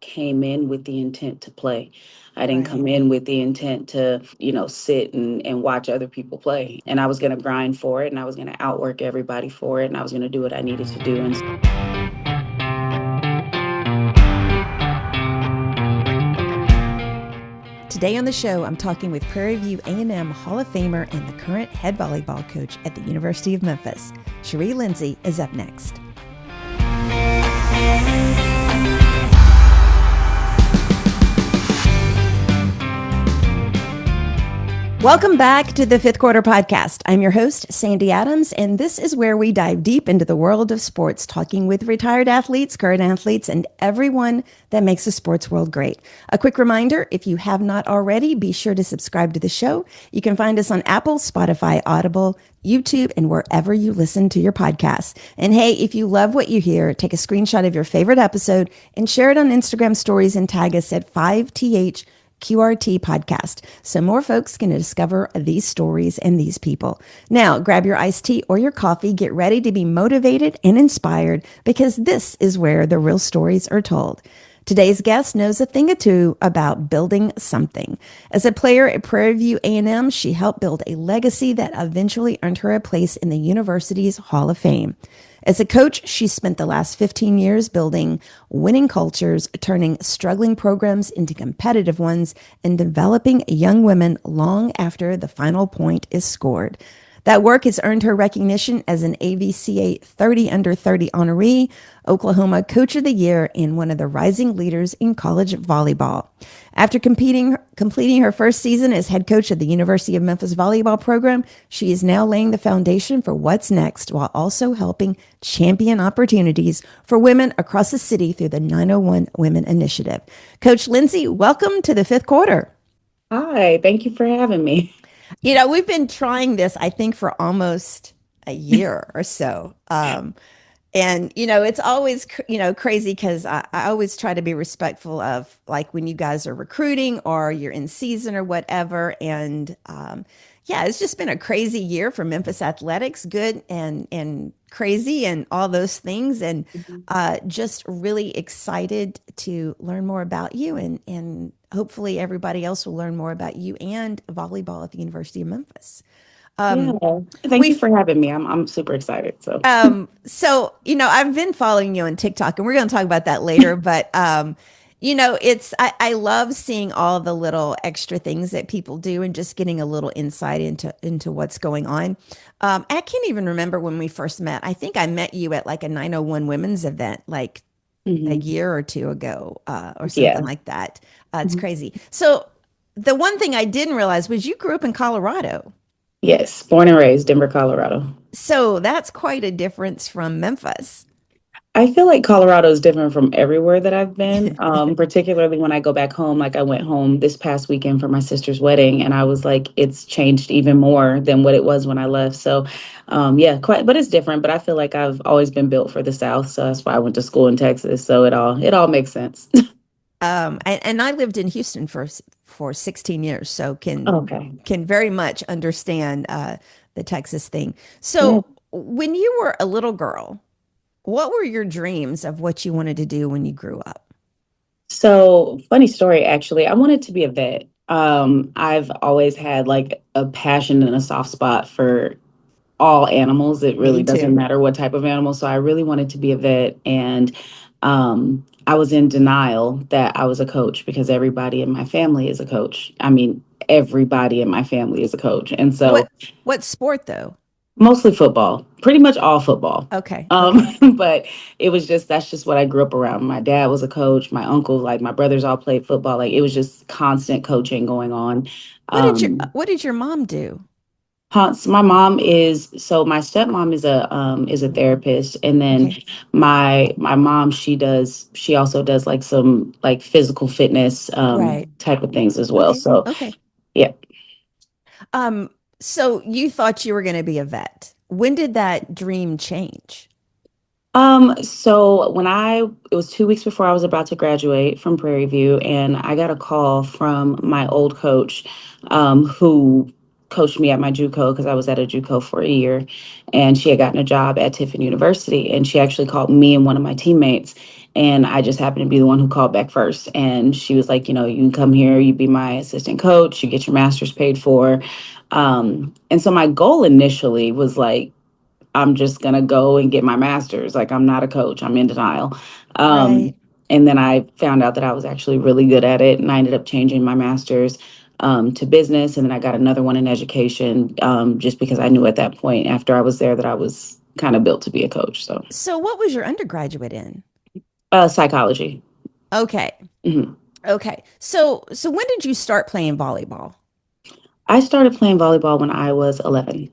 came in with the intent to play. I didn't Right. come in with the intent to, sit and watch other people play. And I was going to grind for it, and I was going to outwork everybody for it, and I was going to do what I needed to do. And Today on the show, I'm talking with Prairie View A&M Hall of Famer and the current head volleyball coach at the University of Memphis. Cheri Lindsay is up next. Welcome back to the Fifth Quarter Podcast. I'm your host, Sandy Adams, and this is where we dive deep into the world of sports, talking with retired athletes, current athletes, and everyone that makes the sports world great. A quick reminder, if you have not already, be sure to subscribe to the show. You can find us on Apple, Spotify, Audible, YouTube, and wherever you listen to your podcasts. And hey, if you love what you hear, take a screenshot of your favorite episode and share it on Instagram stories and tag us at 5TH QRT podcast so more folks can discover these stories and these people. Now, grab your iced tea or your coffee, get ready to be motivated and inspired because this is where the real stories are told. Today's guest knows a thing or two about building something. As a player at Prairie View A&M, she helped build a legacy that eventually earned her a place in the university's Hall of Fame. As a coach, she spent the last 15 years building winning cultures, turning struggling programs into competitive ones, and developing young women long after the final point is scored. That work has earned her recognition as an AVCA 30 under 30 honoree, Oklahoma Coach of the Year, and one of the rising leaders in college volleyball. After completing her first season as head coach of the University of Memphis Volleyball program, she is now laying the foundation for what's next while also helping champion opportunities for women across the city through the 901 Women Initiative. Coach Lindsay, welcome to the Fifth Quarter. hi, thank you for having me. We've been trying this, I think, for almost a year or so. And it's always, crazy because I always try to be respectful of like when you guys are recruiting or you're in season or whatever. And yeah, it's just been a crazy year for Memphis athletics, good and crazy and all those things. And just really excited to learn more about you and hopefully everybody else will learn more about you and volleyball at the University of Memphis. Yeah, Um, thank you we for having me. I'm super excited. So, I've been following you on TikTok, and we're going to talk about that later. But I love seeing all the little extra things that people do, and just getting a little insight into what's going on. I can't even remember when we first met. I think I met you at like a 901 women's event, like a mhm, year or two ago, or something yeah. like that. It's Mhm. crazy. So the one thing I didn't realize was you grew up in Colorado. Yes, born and raised Denver, Colorado. So that's quite a difference from Memphis. I feel like Colorado is different from everywhere that I've been, particularly when I go back home. Like I went home this past weekend for my sister's wedding, and I was like, it's changed even more than what it was when I left. So, yeah, quite, but it's different. But I feel like I've always been built for the South, so that's why I went to school in Texas. So it all makes sense. And I lived in Houston for 16 years, so Okay. can very much understand the Texas thing. Yeah. So when you were a little girl, what were your dreams of what you wanted to do when you grew up? So, funny story, actually. I wanted to be a vet. I've always had like a passion and a soft spot for all animals. It Me really doesn't too. matter what type of animal. So I really wanted to be a vet. And I was in denial that I was a coach because everybody in my family is a coach. I mean, everybody in my family is a coach. And so What what sport though? mostly football, pretty much all football. Okay, okay. But it was just that's just what I grew up around. My dad was a coach, my uncle, like my brothers all played football. Like it was just constant coaching going on. Um, What did your mom do? Hans, my mom is so my stepmom is a therapist, and then Okay. my mom she also does like some like physical fitness Right. type of things as well. Okay. So Okay. yeah. Um, so you thought you were going to be a vet. When did that dream change? So it was 2 weeks before I was about to graduate from Prairie View, and I got a call from my old coach, who coached me at my JUCO because I was at a JUCO for a year, and she had gotten a job at Tiffin University, and she actually called me and one of my teammates And I just happened to be the one who called back first. And she was like, you can come here, you be my assistant coach, you get your master's paid for. And so my goal initially was like, I'm just going to go and get my master's. Like, I'm not a coach, I'm in denial. Right. Um, and then I found out that I was actually really good at it. And I ended up changing my master's to business. And then I got another one in education just because I knew at that point after I was there that I was kind of built to be a coach. So, So what was your undergraduate in? psychology. Okay. Mhm. Okay. So when did you start playing volleyball? I started playing volleyball when I was 11.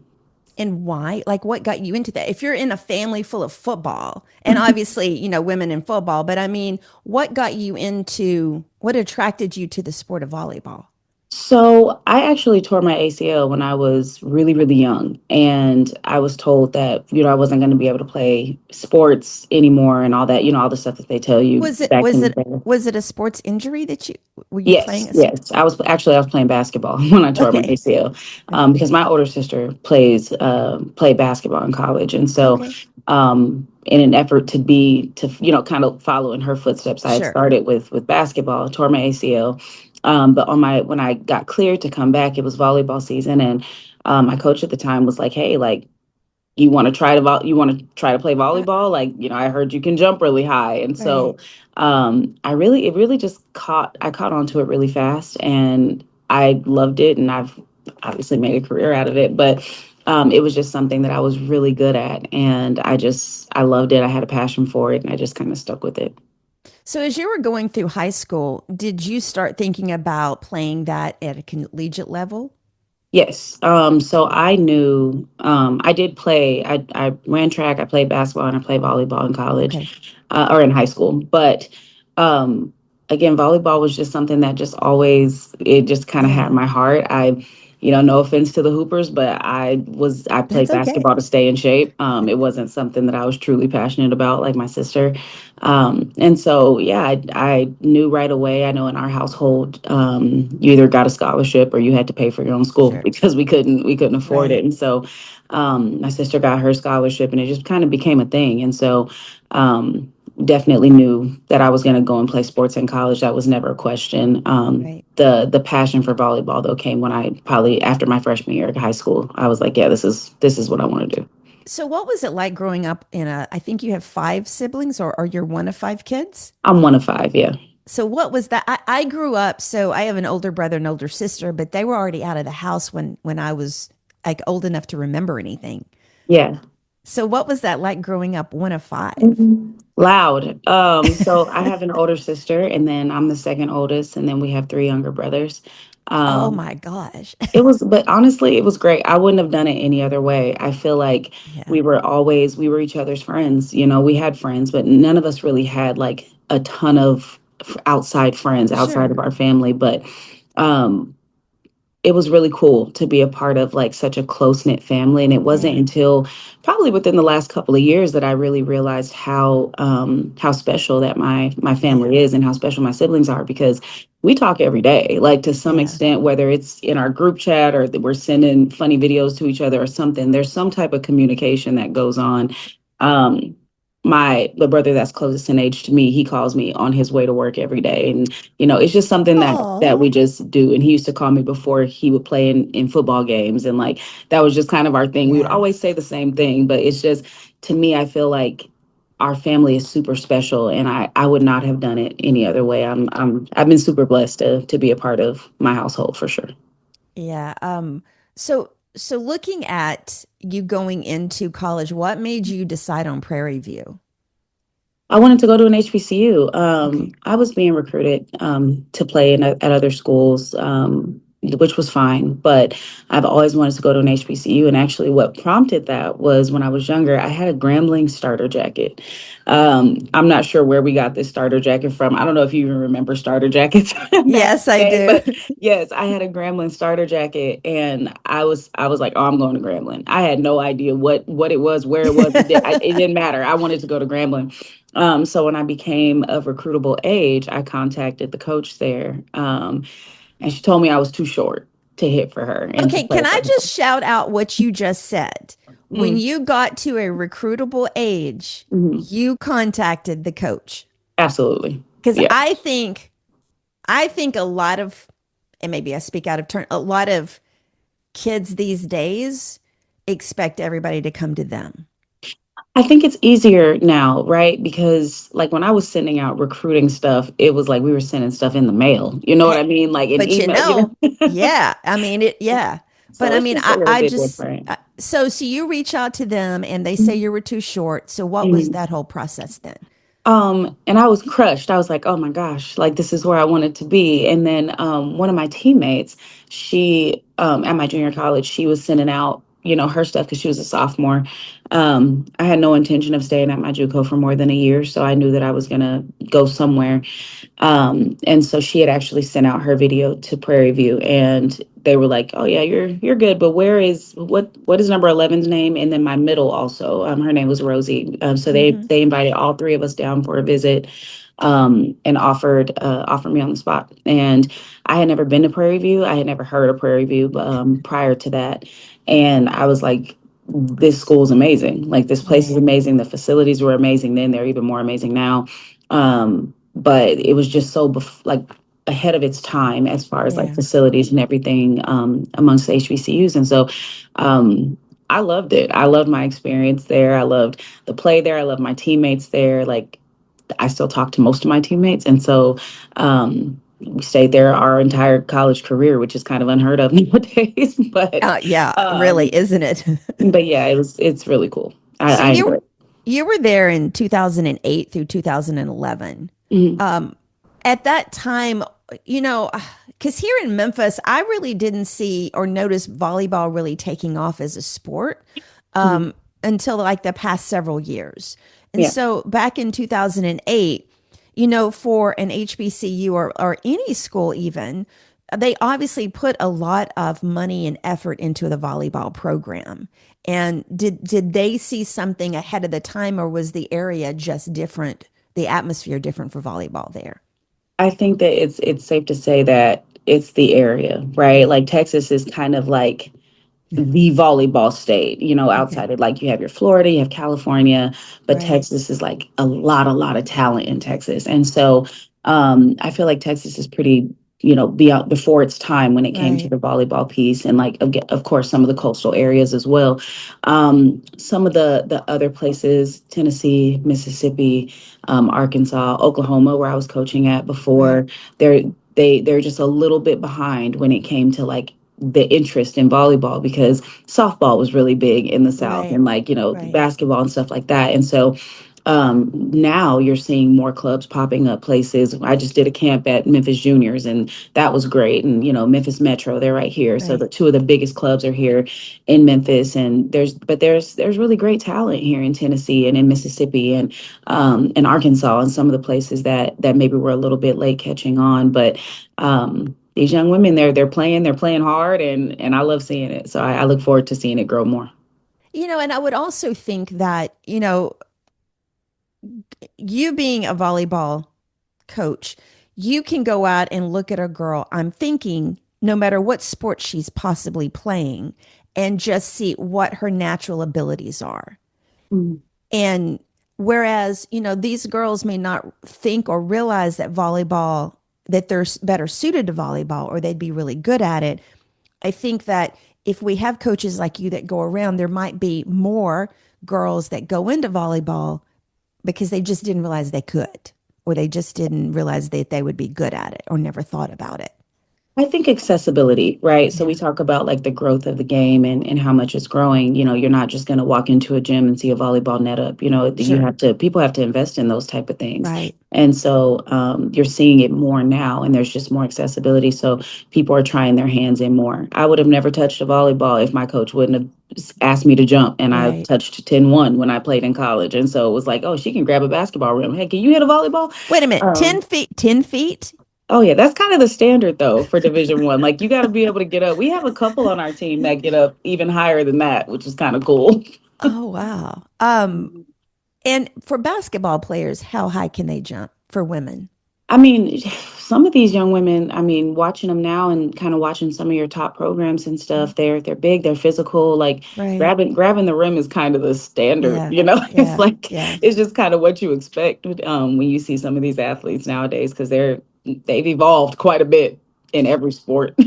And why? Like what got you into that? If you're in a family full of football, and obviously, women in football, but I mean, what got you into what attracted you to the sport of volleyball? So I actually tore my ACL when I was really, really young. And I was told that, I wasn't going to be able to play sports anymore and all that, all the stuff that they tell you Was it back was in the it day. was it a sports injury that you were you Yes, playing a yes. I was playing basketball when I tore my Okay. ACL, Okay. because my older sister played basketball in college, and so Okay. in an effort to kind of follow in her footsteps, I had Sure. started with basketball, tore my ACL, but when I got cleared to come back, it was volleyball season, and my coach at the time was like, "Hey, like." You want to try to play Uh, volleyball, like, I heard you can jump really high. And so right. it really just caught on to it really fast, and I loved it, and I've obviously made a career out of it. But it was just something that I was really good at, and I loved it. I had a passion for it, and I just kind of stuck with it. So as you were going through high school, did you start thinking about playing that at a collegiate level? Yes. So I knew I did play. I ran track, I played basketball, and I played volleyball in Okay. college, or in high school. But um, again, volleyball was just something that it just kind of had Yeah. my heart. No offense to the Hoopers, but I That's played okay. basketball to stay in shape. It wasn't something that I was truly passionate about, like my sister. And so, yeah, I knew right away. I know in our household, you either got a scholarship or you had to pay for your own school Sure. because we couldn't afford Right. it. And so, my sister got her scholarship, and it just kind of became a thing. And so, definitely knew that I was going to go and play sports in college. That was never a question. Right. The passion for volleyball though came when I probably after my freshman year of high school. I was like, yeah, this is what I want to do. So what was it like growing up I think you have five siblings or you're one of five kids? I'm one of five. Yeah. So what was that? I grew up, so I have an older brother and older sister, but they were already out of the house when I was like old enough to remember anything. Yeah. So what was that like growing up one of five? Mhm. Loud. So I have an older sister, and then I'm the second oldest, and then we have three younger brothers. Oh Um, my gosh. but honestly, it was great. I wouldn't have done it any other way. I feel like Yeah. we were each other's friends. We had friends, but none of us really had like a ton of outside friends outside of Sure. our family. But um, it was really cool to be a part of like such a close knit family. And it wasn't Yeah. until probably within the last couple of years that I really realized how special that my Yeah. family is and how special my siblings are, because we talk every day, like to some Yeah. extent, whether it's in our group chat or that we're sending funny videos to each other or something. There's some type of communication that goes on. Um, the brother that's closest in age to me, he calls me on his way to work every day, and it's just something that Oh, we just do. And he used to call me before he would play in football games, and like that was just kind of our thing. We would yeah. always say the same thing, but it's just, to me, I feel like our family is super special, and I would not have done it any other way. I've been super blessed to be a part of my household for sure. Yeah. So looking at you going into college, what made you decide on Prairie View? I wanted to go to an HBCU. Okay. I was being recruited to play at other schools, which was fine. But I've always wanted to go to an HBCU. And actually, what prompted that was when I was younger, I had a Grambling starter jacket. I'm not sure where we got this starter jacket from. I don't know if you even remember starter jackets back in Yes, I the day, do. but yes, I had a Grambling starter jacket, and I was like, oh, I'm going to Grambling. I had no idea what it was, where it was. It didn't matter. I wanted to go to Grambling. So when I became of recruitable age, I contacted the coach there, and she told me I was too short to hit for her and to Okay, play can I for just shout out what you just said? her. When you got to a recruitable age, Mm-hmm. you contacted the coach. Absolutely. Because Yeah. I think a lot of, and maybe I speak out of turn, a lot of kids these days expect everybody to come to them. I think it's easier now, right? Because like when I was sending out recruiting stuff, it was like we were sending stuff in the mail. You know what Hey, I mean? Like an but email, you know? yeah, I mean it, yeah. But So I it's mean, just a little I bit just, different. so you reach out to them and they say you were too short. So what was Mhm. that whole process then? And I was crushed. I was like, oh my gosh, like this is where I wanted to be. And then one of my teammates, she at my junior college, she was sending out, her stuff because she was a sophomore. I had no intention of staying at my JUCO for more than a year, so I knew that I was gonna go somewhere. And so she had actually sent out her video to Prairie View, and they were like, "Oh yeah, you're good, but what is number 11's name?" And then my middle also, her name was Rosie. So Hmm. they invited all three of us down for a visit, and offered me on the spot. And I had never been to Prairie View. I had never heard of Prairie View prior to that, and I was like, "This school is amazing. Like this place is Right, amazing. The facilities were amazing then; they're even more amazing now." But it was just so like ahead of its time as far as like yeah, facilities and everything amongst the HBCUs. And so I loved it. I loved my experience there. I loved the play there. I loved my teammates there. Like I still talk to most of my teammates. And so we stayed there our entire college career, which is kind of unheard of nowadays. yeah, really, Um, isn't it? but yeah, it's really cool. So I enjoy it. you were there in 2008 through 2011. Mhm. At that time, you know, because here in Memphis, I really didn't see or notice volleyball really taking off as a sport Mhm. until like the past several years. And Yeah. so back in 2008, for an HBCU or any school even, they obviously put a lot of money and effort into the volleyball program. And did they see something ahead of the time, or was the area just different, the atmosphere different for volleyball there? I think that it's safe to say that it's the area, right? Yeah. Like Texas is kind of like the volleyball state, Okay. outside of like you have your Florida, you have California, but Right. Texas is like a lot of talent in Texas. And so I feel like Texas is pretty, beyond before its time when it came to Right. the volleyball piece and like of course some of the coastal areas as well. Some of the other places, Tennessee, Mississippi, Arkansas, Oklahoma, where I was coaching at Right. before, they're just a little bit behind when it came to like the interest in volleyball because softball was really big in the South Right. and like, Right. basketball and stuff like that. And so now you're seeing more clubs popping up places. I just did a camp at Memphis Juniors and that was great. And, Memphis Metro, they're right here. So Right. the two of the biggest clubs are here in Memphis. And there's really great talent here in Tennessee and in Mississippi and Arkansas and some of the places that maybe we're a little bit late catching on. But these young women they're playing hard and I love seeing it. So I look forward to seeing it grow more. And I would also think that, you being a volleyball coach, you can go out and look at a girl. I'm thinking, no matter what sport she's possibly playing, and just see what her natural abilities are. Mhm. And whereas, these girls may not think or realize that volleyball, that they're better suited to volleyball or they'd be really good at it. I think that if we have coaches like you that go around, there might be more girls that go into volleyball because they just didn't realize they could, or they just didn't realize that they would be good at it or never thought about it. I think accessibility, right? So we Yeah, talk about like the growth of the game and how much it's growing. You're not just going to walk into a gym and see a volleyball net up. sure. People have to invest in those type of things. Right. And so you're seeing it more now and there's just more accessibility. So people are trying their hands in more. I would have never touched a volleyball if my coach wouldn't have asked me to jump and I Right. touched 10-1 when I played in college. And so it was like, oh, she can grab a basketball rim. Hey, can you hit a volleyball? Wait a minute. Um, 10 feet, 10 feet. Oh yeah, that's kind of the standard though for Division 1. Like you got to be able to get up. We have a couple on our team that get up even higher than that, which is kind of cool. Oh, wow. And for basketball players, how high can they jump for women? I mean, some of these young women, I mean, watching them now and kind of watching some of your top programs and stuff, they're big, they're physical, like Right. grabbing the rim is kind of the standard, Yeah. you know. It's Yeah. like Yeah. it's just kind of what you expect when you see some of these athletes nowadays because they've evolved quite a bit in every sport.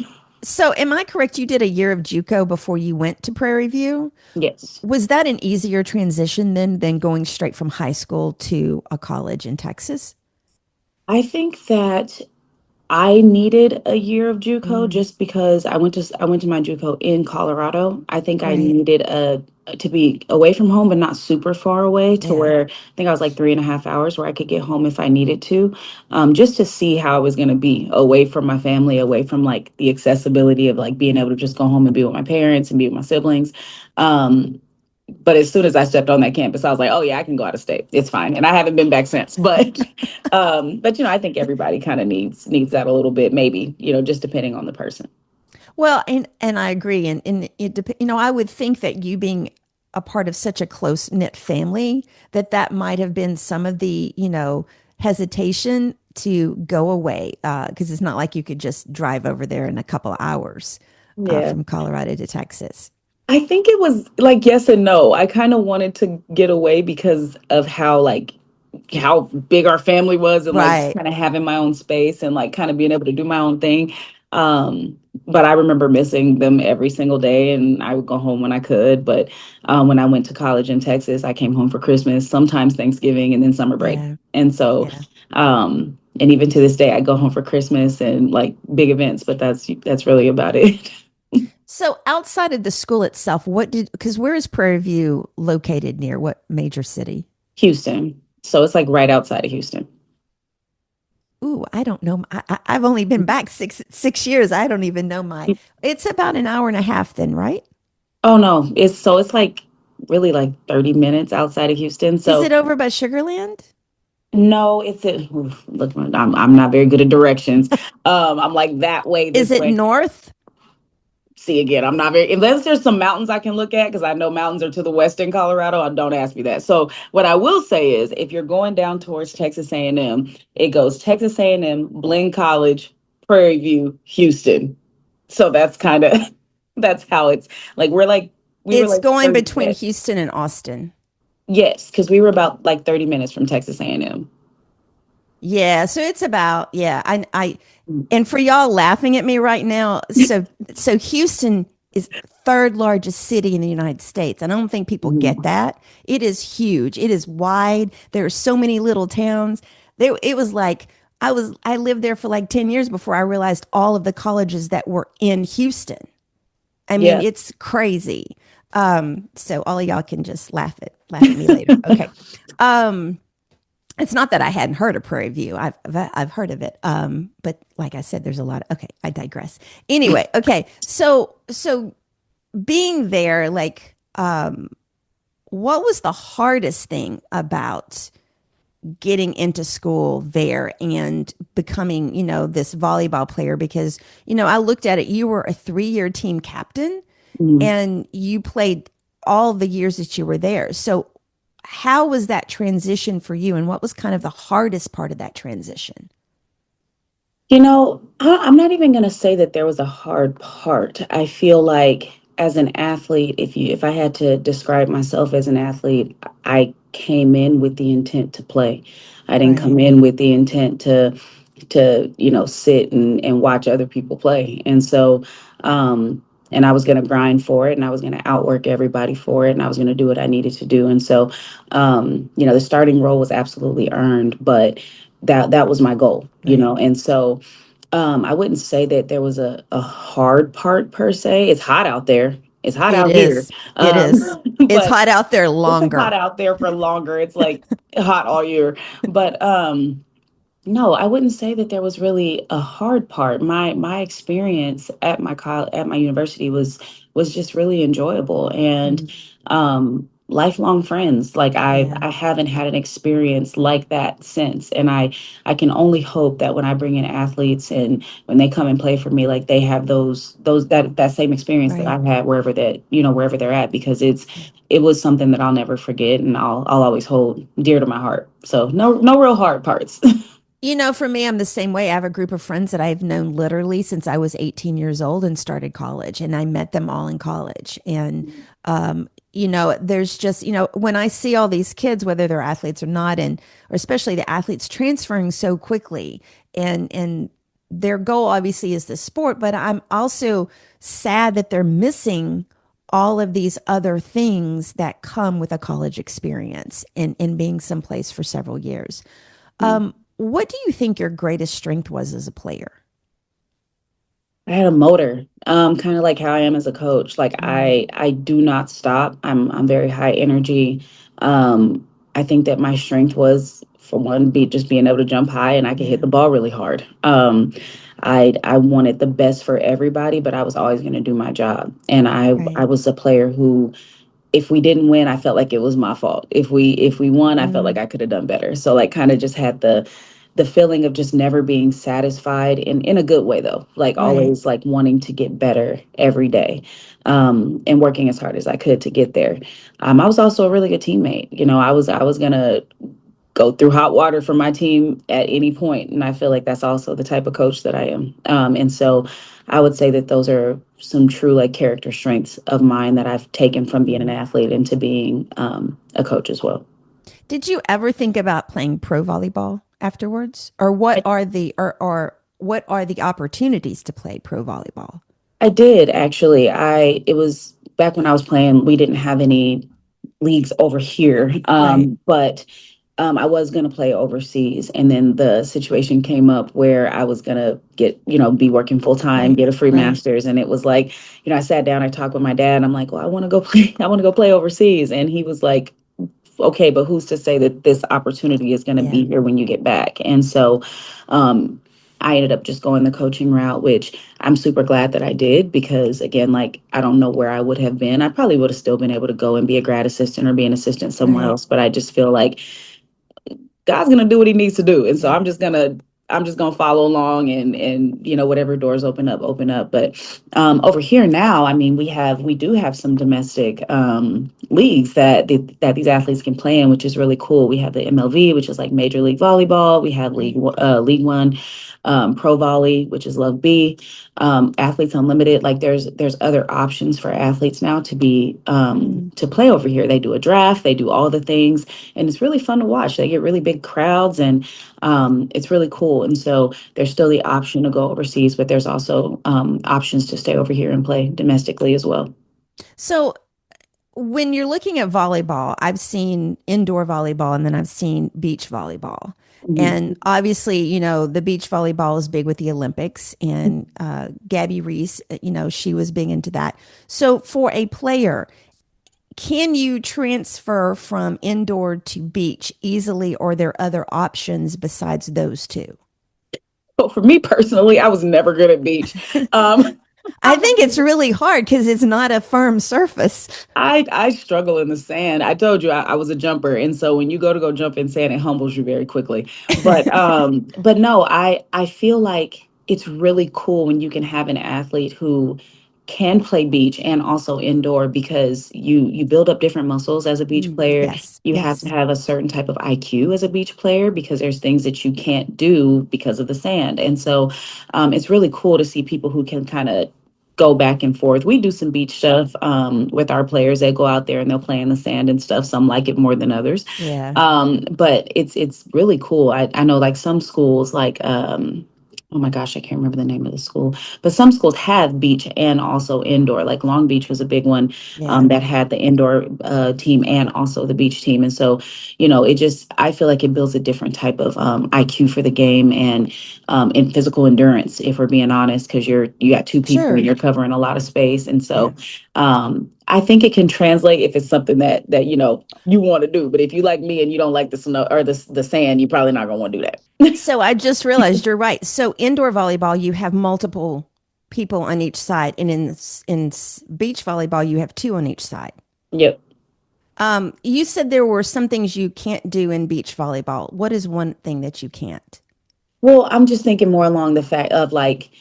So, am I correct? You did a year of JUCO before you went to Prairie View. Yes. Was that an easier transition then than going straight from high school to a college in Texas? I think that I needed a year of JUCO Mm, just because I went to my JUCO in Colorado. I think I right. needed a to be away from home, but not super far away to Yeah. where I think I was like 3.5 hours where I could get home if I needed to, just to see how I was going to be away from my family, away from like the accessibility of like being able to just go home and be with my parents and be with my siblings. Um, but as soon as I stepped on that campus, I was like, oh yeah, I can go out of state. It's fine. And I haven't been back since. But I think everybody kind of needs that a little bit, maybe, just depending on the person. Well, and I agree, and I would think that you being a part of such a close knit family that that might have been some of the hesitation to go away because it's not like you could just drive over there in a couple of hours Yeah. from Colorado to Texas. I think it was like yes and no. I kind of wanted to get away because of how big our family was and like Right. kind of having my own space and like kind of being able to do my own thing. But I remember missing them every single day and I would go home when I could. But when I went to college in Texas, I came home for Christmas, sometimes Thanksgiving, and then summer break. Yeah. And so, Yeah. and even to this day, I go home for Christmas and like big events, but that's really about it. So outside of the school itself, because where is Prairie View located near? What major city? Houston. So it's like right outside of Houston. Ooh, I don't know. I've only been back six years. I don't even know my. It's about an hour and a half, then, right? Oh no, it's like really like 30 minutes outside of Houston. Is So it over by Sugarland? no, look, I'm not very good at directions. I'm like that way, Is this it way. north? See again, I'm not very unless there's some mountains I can look at because I know mountains are to the west in Colorado. And don't ask me that. So what I will say is, if you're going down towards Texas A&M, it goes Texas A&M, Blinn College, Prairie View, Houston. So that's kind of that's how it's like we were It's like going 30 between minutes. Houston and Austin. Yes, because we were about like 30 minutes from Texas A&M. Yeah, so it's about and for y'all laughing at me right now, so Houston is third largest city in the United States. And I don't think people get Mhm. that. It is huge. It is wide. There are so many little towns. It was like I lived there for like 10 years before I realized all of the colleges that were in Houston. I mean, Yeah. it's crazy. So all of y'all can just laugh at me later. Okay. Um, it's not that I hadn't heard of Prairie View. I've heard of it. But like I said, there's a lot of okay, I digress. Anyway, okay. So being there, like what was the hardest thing about getting into school there and becoming, this volleyball player? Because, I looked at it, you were a 3-year team captain Mhm. and you played all the years that you were there. So how was that transition for you and what was kind of the hardest part of that transition? I'm not even going to say that there was a hard part. I feel like as an athlete, if I had to describe myself as an athlete, I came in with the intent to play. I didn't Right. come in with the intent to sit and watch other people play. And I was going to grind for it and I was going to outwork everybody for it and I was going to do what I needed to do. And so, the starting role was absolutely earned, but that was my goal, Right. and so I wouldn't say that there was a hard part per se. It's hot out there. It's hot It out here. is. It is. It's But hot out there it's hot longer. out there for longer. It's like hot all year. But no, I wouldn't say that there was really a hard part. My experience at my university was just really enjoyable and Mm, lifelong friends. Like yeah. I haven't had an experience like that since, and I can only hope that when I bring in athletes and when they come and play for me, like they have that same experience that Right. I've had wherever they're at because it was something that I'll never forget and I'll always hold dear to my heart. So no real hard parts. For me, I'm the same way. I have a group of friends that I've known literally since I was 18 years old and started college, and I met them all in college. And, there's just, when I see all these kids, whether they're athletes or not, and or especially the athletes transferring so quickly, and their goal obviously is the sport, but I'm also sad that they're missing all of these other things that come with a college experience and being someplace for several years. What do you think your greatest strength was as a player? I had a motor, kind of like how I am as a coach. Like I do not stop. I'm very high energy. I think that my strength was for one, be just being able to jump high and I could hit Yeah. the ball really hard. I wanted the best for everybody, but I was always going to do my job. And I Right. was a player who, if we didn't win, I felt like it was my fault. If we won, I felt like Mm, I could have done better. So like kind of just had the feeling of just never being satisfied in a good way though. Like right. always like wanting to get better every day. And working as hard as I could to get there. I was also a really good teammate. I was gonna go through hot water for my team at any point. And I feel like that's also the type of coach that I am. And so I would say that those are some true like character strengths of mine that I've taken from being an Mhm. athlete into being a coach as well. Did you ever think about playing pro volleyball afterwards? Or what are the opportunities to play pro volleyball? I did actually. It was back when I was playing, we didn't have any leagues over here. Right. But I was going to play overseas. And then the situation came up where I was going to be working full time, Right. get a free Right. master's. And it was like, I sat down, I talked with my dad. And I'm like, well, I want to go play, I want to go play overseas. And he was like, okay, but who's to say that this opportunity is going to Yeah. be here when you get back? And so, um, I ended up just going the coaching route, which I'm super glad that I did because, again, like I don't know where I would have been. I probably would have still been able to go and be a grad assistant or be an assistant somewhere Right. else. But I just feel like God's gonna do what he needs to do. And so Yeah. I'm just gonna follow along and whatever doors open up. But over here now, I mean, we do have some domestic leagues that these athletes can play in, which is really cool. We have the MLV, which is like Major League Volleyball. We have Right. League One, Pro Volley, which is Love B, Athletes Unlimited. Like there's other options for athletes now Mm. to play over here. They do a draft, they do all the things, and it's really fun to watch. They get really big crowds, and it's really cool. And so there's still the option to go overseas, but there's also options to stay over here and play domestically as well. So when you're looking at volleyball, I've seen indoor volleyball and then I've seen beach volleyball. Mhm. And obviously, the beach volleyball is big with the Olympics, and Gabby Reese, she was big into that. So, for a player, can you transfer from indoor to beach easily, or are there other options besides those two? But for me personally, I was never good at beach. Um, I I think it's was really hard because it's not a firm surface. I struggle in the sand. I told you I was a jumper, and so when you go jump in sand, it humbles you very quickly. But no, I feel like it's really cool when you can have an athlete who can play beach and also indoor because you build up different muscles as a beach player. Yes, You have to yes, have a certain type of IQ as a beach player because there's things that you can't do because of the sand. And so it's really cool to see people who can kind of go back and forth. We do some beach stuff with our players. They go out there and they'll play in the sand and stuff. Some like it more than others. yeah, But it's really cool. I know like some schools like oh my gosh, I can't remember the name of the school, but some schools have beach and also indoor. Like Long Beach was a big one yeah, that had the indoor team and also the beach team. And so, it just I feel like it builds a different type of IQ for the game and physical endurance, if we're being honest, because you got two people and sure, you're covering a lot of space. And yeah. so I think it can translate if it's something that you want to do. But if you like me and you don't like the snow or the sand, you're probably not gonna want to do that. So I just realized you're right. So indoor volleyball, you have multiple people on each side, and in beach volleyball, you have two on each side. Yep. You said there were some things you can't do in beach volleyball. What is one thing that you can't? Well, I'm just thinking more along the fact of like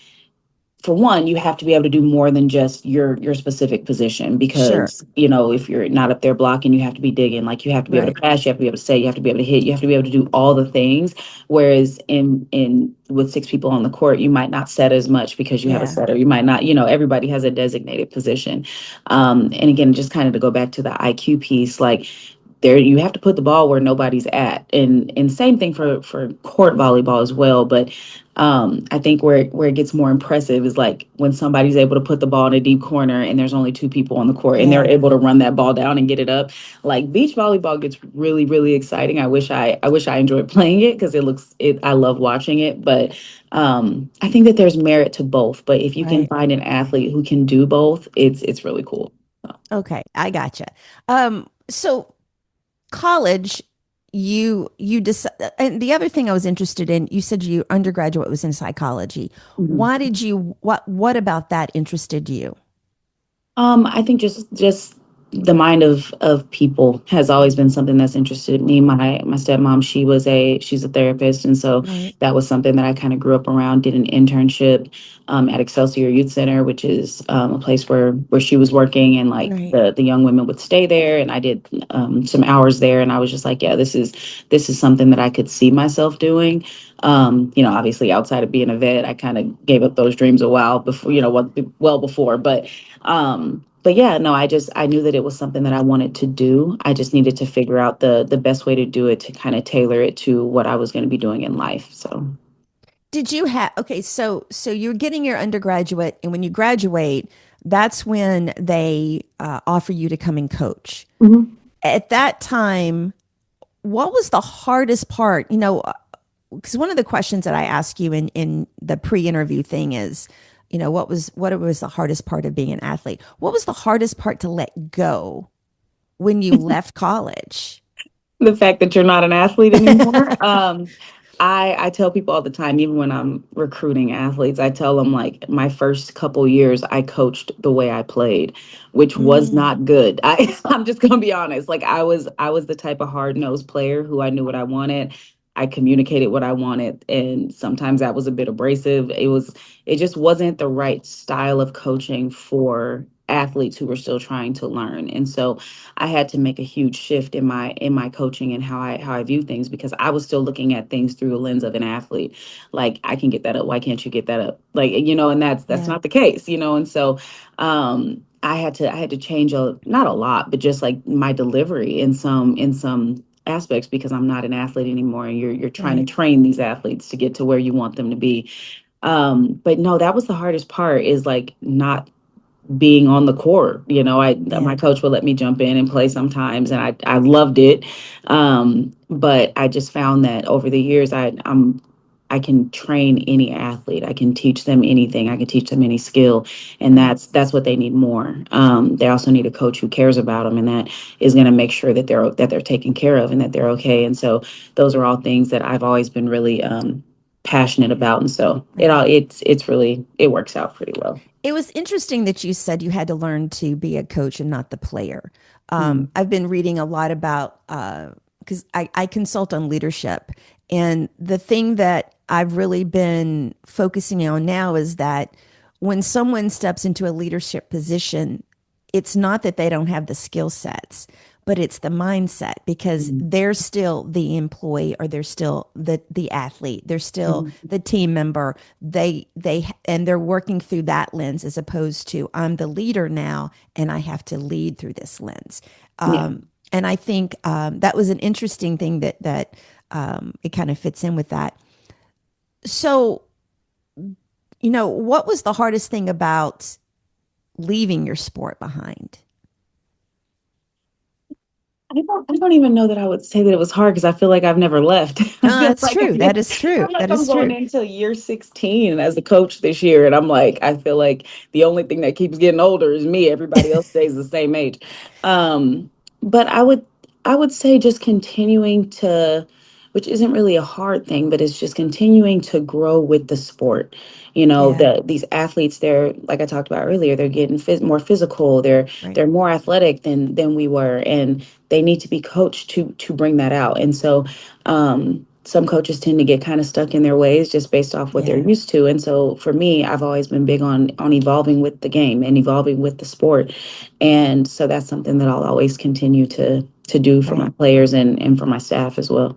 for one, you have to be able to do more than just your specific position Sure. because, you know, if you're not up there blocking, you have to be digging. Like you have to be able to Right. pass, you have to be able to say, you have to be able to hit, you have to be able to do all the things. Whereas in with six people on the court, you might not set as much because you have a Yeah. setter. You might not, you know, everybody has a designated position. And again, just kind of to go back to the IQ piece, like there you have to put the ball where nobody's at, and same thing for court volleyball as well. But I think where it gets more impressive is like when somebody's able to put the ball in a deep corner and there's only two people on the court and they're Yeah. able to run that ball down and get it up. Like beach volleyball gets really exciting. I wish I enjoyed playing it because it I love watching it. But I think that there's merit to both. But if you can Right. find an athlete who can do both, it's really cool. Okay. I gotcha. So college, you decide, and the other thing I was interested in, you said your undergraduate was in psychology. Mhm. Why did you, what about that interested you? I think just the mind of people has always been something that's interested me. My stepmom, she's a therapist, and so Right. that was something that I kind of grew up around. Did an internship at Excelsior Youth Center, which is a place where she was working, and like Right. the young women would stay there, and I did some hours there, and I was just like, yeah, this is something that I could see myself doing. You know, obviously outside of being a vet, I kind of gave up those dreams a while before, you know, what well before, but yeah, no, I knew that it was something that I wanted to do. I just needed to figure out the best way to do it to kind of tailor it to what I was going to be doing in life. So, Did you have, okay, so you're getting your undergraduate, and when you graduate, that's when they offer you to come and coach. mhm. At that time, what was the hardest part? You know, because one of the questions that I ask you in the pre-interview thing is, you know, what was the hardest part of being an athlete? What was the hardest part to let go when you left college? The fact that you're not an athlete anymore. I tell people all the time, even when I'm recruiting athletes, I tell them like my first couple years I coached the way I played, which was Mm, not good. I'm just gonna be honest. Like I was the type of hard-nosed player who I knew what I wanted. I communicated what I wanted, and sometimes that was a bit abrasive. It just wasn't the right style of coaching for athletes who were still trying to learn. And so I had to make a huge shift in my coaching and how I view things because I was still looking at things through the lens of an athlete. Like I can get that up, why can't you get that up? Like you know, and that's yeah, not the case, you know. And so I had to change not a lot, but just like my delivery in some aspects because I'm not an athlete anymore and you're trying to right, train these athletes to get to where you want them to be. But no, that was the hardest part is like not being on the court. You know, my yeah, coach would let me jump in and play sometimes, and I loved it. But I just found that over the years, I can train any athlete. I can teach them anything. I can teach them any skill, and right. that's what they need more. They also need a coach who cares about them, and that is going to make sure that they're taken care of and that they're okay. And so those are all things that I've always been really passionate about, and so Right. it's really it works out pretty well. It was interesting that you said you had to learn to be a coach and not the player. Mm. I've been reading a lot about, because I consult on leadership. And the thing that I've really been focusing on now is that when someone steps into a leadership position, it's not that they don't have the skill sets, but it's the mindset because Mhm. they're still the employee or they're still the athlete, they're still Mhm. the team member. They and they're working through that lens as opposed to I'm the leader now and I have to lead through this lens. Yeah. And I think that was an interesting thing that it kind of fits in with that. So, you know, what was the hardest thing about leaving your sport behind? I don't even know that I would say that it was hard because I feel like I've never left. I feel That's like true. That is true. That I'm is going true. into year 16 as a coach this year, and I'm like, I feel like the only thing that keeps getting older is me. Everybody else stays the same age. But I would say just continuing to, which isn't really a hard thing, but it's just continuing to grow with the sport. You know, Yeah. these athletes, they're like I talked about earlier, they're getting more physical. They're Right. they're more athletic than we were, and they need to be coached to bring that out. And so some coaches tend to get kind of stuck in their ways just based off what they're Yeah. used to. And so for me, I've always been big on evolving with the game and evolving with the sport. And so that's something that I'll always continue to do for my Right. players and for my staff as well.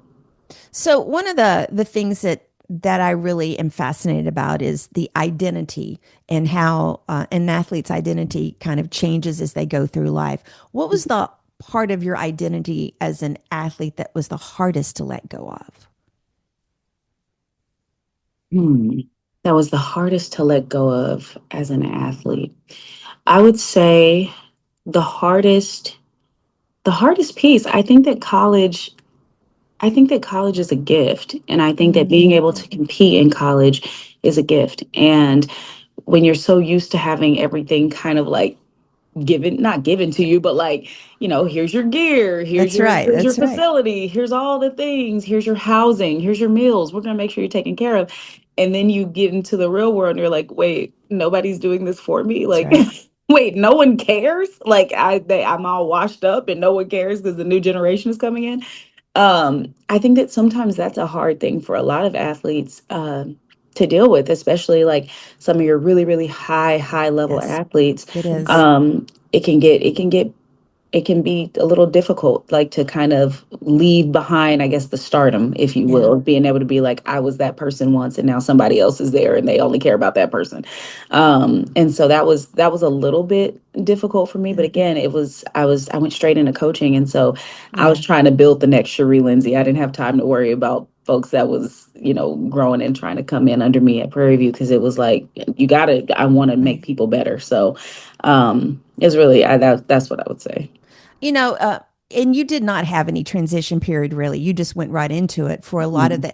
So one of the things that I really am fascinated about is the identity and how an athlete's identity kind of changes as they go through life. What was the part of your identity as an athlete that was the hardest to let go of? Hmm. That was the hardest to let go of as an athlete. I would say the hardest the hardest piece, I think that college is a gift. And I think that Mm, being able to compete in college is a gift. And when you're so used to having everything kind of like given, not given to you, but like, here's your gear, that's right. here's your That's right. facility, here's all the things, here's your housing, here's your meals, we're gonna make sure you're taken care of. And then you get into the real world and you're like, wait, nobody's doing this for me. That's Like, right. wait, no one cares. Like I'm all washed up and no one cares because the new generation is coming in. I think that sometimes that's a hard thing for a lot of athletes to deal with, especially like some of your really, really high level Yes, athletes. it is. Um, it can be a little difficult, like to kind of leave behind, I guess, the stardom, if you Yeah. will, of being able to be like, I was that person once, and now somebody else is there, and they only care about that person. And so that was a little bit difficult for me. But Yeah. again, I went straight into coaching, and so I was Yeah. trying to build the next Cheri Lindsay. I didn't have time to worry about folks that was growing and trying to come in under me at Prairie View because it was like I want to make Right. people better. So it's really that's what I would say. You know, and you did not have any transition period really. You just went right into it for a lot of Mhm. the,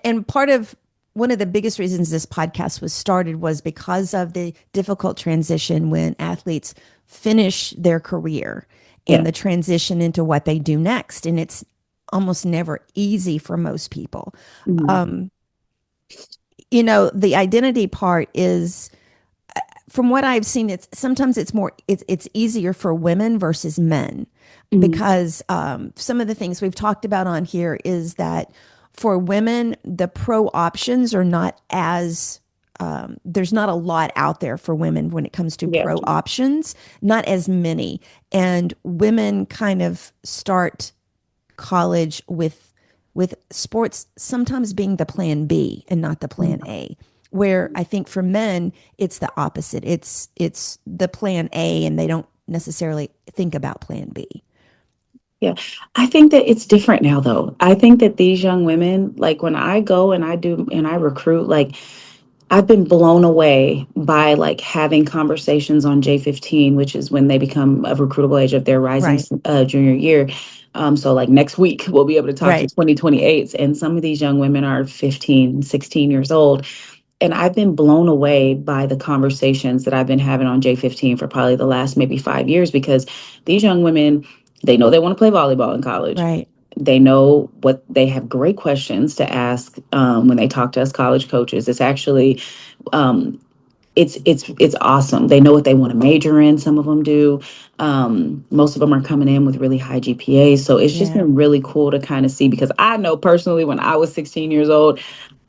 and part of one of the biggest reasons this podcast was started was because of the difficult transition when athletes finish their career Yeah. and the transition into what they do next. And it's almost never easy for most people. Mhm. Um, the identity part is from what I've seen, it's sometimes it's easier for women versus men Mhm. because some of the things we've talked about on here is that for women, the pro options are not as there's not a lot out there for women when it comes to Yeah. pro options, not as many. And women kind of start college with sports sometimes being the plan B and not the plan Mhm. A. Where I think for men it's the opposite. It's the plan A and they don't necessarily think about plan B. Yeah. I think that it's different now though. I think that these young women, like when I go and I do and I recruit, like I've been blown away by like having conversations on J15, which is when they become of recruitable age of their rising Right. junior year. So like next week we'll be able to talk to Right. 2028s, and some of these young women are 15, 16 years old. And I've been blown away by the conversations that I've been having on J15 for probably the last maybe 5 years because these young women, they know they want to play volleyball in college. Right. They know what they have great questions to ask when they talk to us college coaches. It's actually um, it's awesome. They know what they want to major in. Some of them do. Most of them are coming in with really high GPAs. So it's just Yeah. been really cool to kind of see because I know personally when I was 16 years old,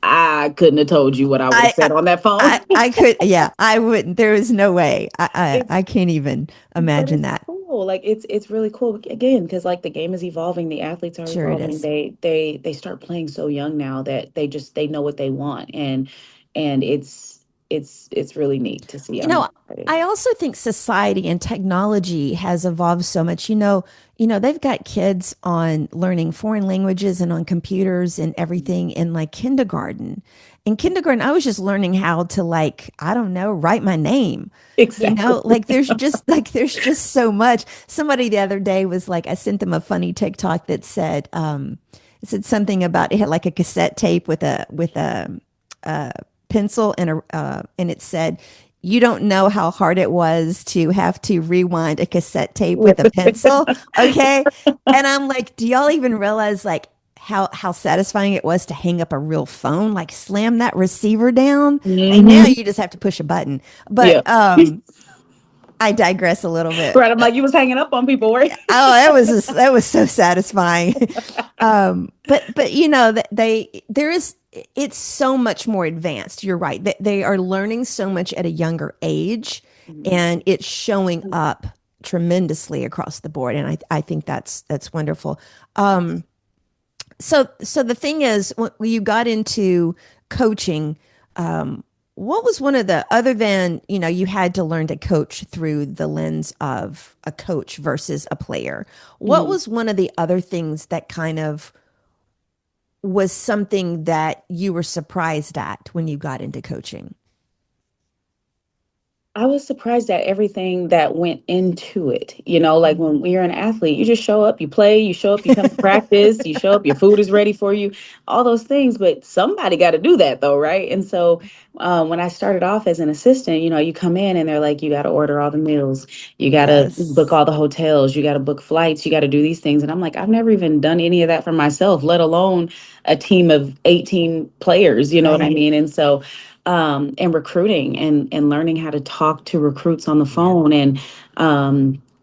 I couldn't have told you what I would have I I said on that phone. I could, yeah, I wouldn't. There is no way. It's I can't even but imagine it's that. cool. Like it's really cool again because like the game is evolving, the athletes are Sure it evolving. is. They start playing so young now that they know what they want and it's really neat to see. You I'm know, excited. I also think society and technology has evolved so much. They've got kids on learning foreign languages and on computers and everything in like kindergarten. In kindergarten, I was just learning how to like, I don't know, write my name. Exactly. Like there's just so much. Somebody the other day was like, I sent them a funny TikTok that said, it said something about it had like a cassette tape with a pencil and it said, "You don't know how hard it was to have to rewind a cassette tape with With a pencil." Okay, and I'm like, do y'all even realize like how satisfying it was to hang up a real phone, like slam that receiver down? Like now hmm you just have to push a button. Yeah. But I digress a little bit. Right. I'm like, you was hanging up on people, were you? Oh, that was so satisfying. But you know that there is it's so much more advanced. You're right. They are learning so much at a younger age, and it's showing up tremendously across the board. And I think that's wonderful. So the thing is, when you got into coaching, what was one of the other than you had to learn to coach through the lens of a coach versus a player? What Mhm. was one of the other things that kind of was something that you were surprised at when you got into coaching? I was surprised at everything that went into it. Like when you're an athlete, you just show up, you play, you show up, you come to practice, you show up, your food is ready for you, all those things. But somebody got to do that though, right? And so when I started off as an assistant, you come in and they're like, you got to order all the meals, you got to book Yes. all the hotels, you got to book flights, you got to do these things. And I'm like, I've never even done any of that for myself, let alone a team of 18 players, you know what I Right. mean? And so, and recruiting and learning how to talk to recruits on the Yeah. phone. And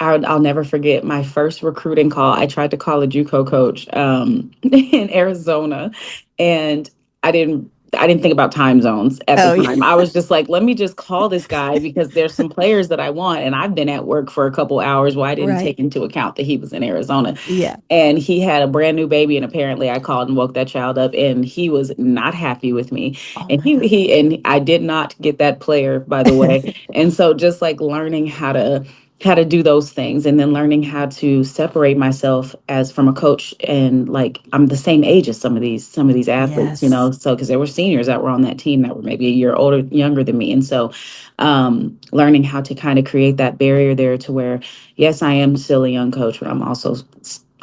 I'll never forget my first recruiting call. I tried to call a JUCO coach in Arizona, and I didn't think about time zones at the Oh, time. yeah. I was just like, let me just call this guy because there's some players that I want. And I've been at work for a couple hours where I didn't Right. take into account that he was in Arizona. Yeah. And he had a brand new baby. And apparently I called and woke that child up, and he was not happy with me. Oh And my he I did not get that player, by the God. way. And so just like learning how to do those things, and then learning how to separate myself as from a coach, and like I'm the same age as some of these athletes, Yes. so because there were seniors that were on that team that were maybe a year older younger than me. And so learning how to kind of create that barrier there to where, yes, I am still a young coach, but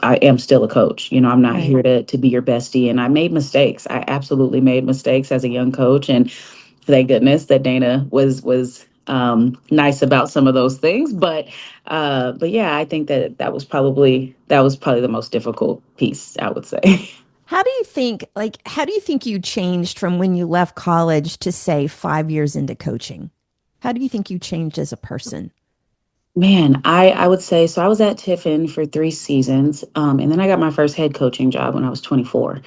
I am still a coach. I'm not Right. here to be your bestie. And I made mistakes. I absolutely made mistakes as a young coach. And thank goodness that Dana was nice about some of those things. But yeah, I think that was probably the most difficult piece, I would say. How do you think you changed from when you left college to say 5 years into coaching? How do you think you changed as a person? Man, I would say so. I was at Tiffin for 3 seasons, and then I got my first head coaching job when I was 24,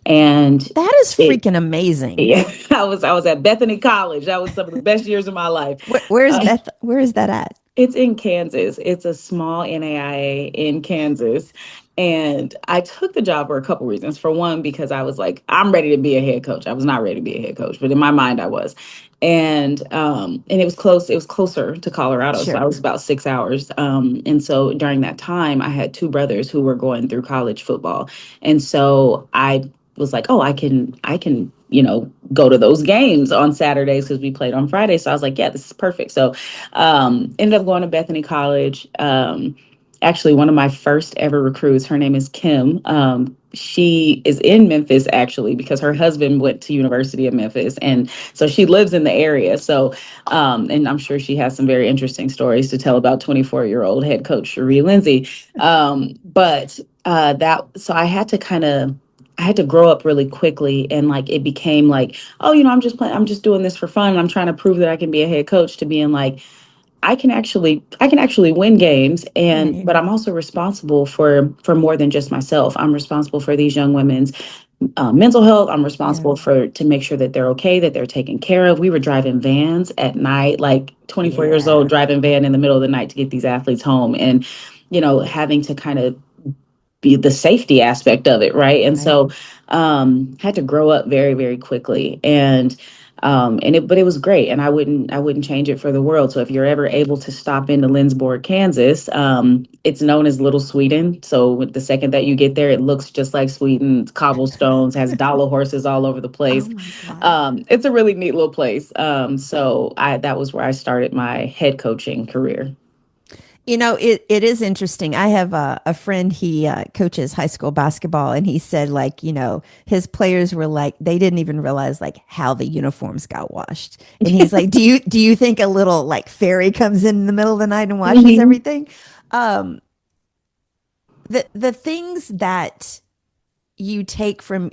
and That is it freaking amazing. yeah, I was at Bethany College. That was some of the best years of my life. Where's Uh, Beth? Where is that at? It's in Kansas. It's a small NAIA in Kansas. And I took the job for a couple reasons. For one, because I was like, I'm ready to be a head coach. I was not ready to be a head coach, but in my mind I was. And it was closer to Colorado. So I Sure. was about 6 hours. And so during that time I had two brothers who were going through college football. And so I was like, oh, I can, go to those games on Saturdays because we played on Friday. So I was like, yeah, this is perfect. So ended up going to Bethany College. Actually, one of my first ever recruits, her name is Kim. She is in Memphis actually because her husband went to University of Memphis, and so she lives in the area. So, and I'm sure she has some very interesting stories to tell about 24-year-old head coach Cheri Lindsay. But that so I had to grow up really quickly, and like it became like, oh, I'm just doing this for fun. And I'm trying to prove that I can be a head coach, to being like, I can actually win games, and Right. but I'm also responsible for more than just myself. I'm responsible for these young women's mental health. I'm Yeah. responsible for to make sure that they're okay, that they're taken care of. We were driving vans at night, like 24 years old, Yeah. driving van in the middle of the night to get these athletes home, and having to kind of be the safety aspect of it, right? And Right. so had to grow up very, very quickly. But it was great, and I wouldn't change it for the world. So if you're ever able to stop into Lindsborg, Kansas, it's known as Little Sweden. So with the second that you get there, it looks just like Sweden. It's cobblestones, has dollar horses all over the Oh place. my God. It's a really neat little place. So I that was where I started my head coaching career. It is interesting. I have a friend, he coaches high school basketball, and he said, like, his players were like, they didn't even realize like how the uniforms got washed. And he's like, do you think a little like fairy comes in the middle of the night and washes Mhm. everything? Um, the things that you take from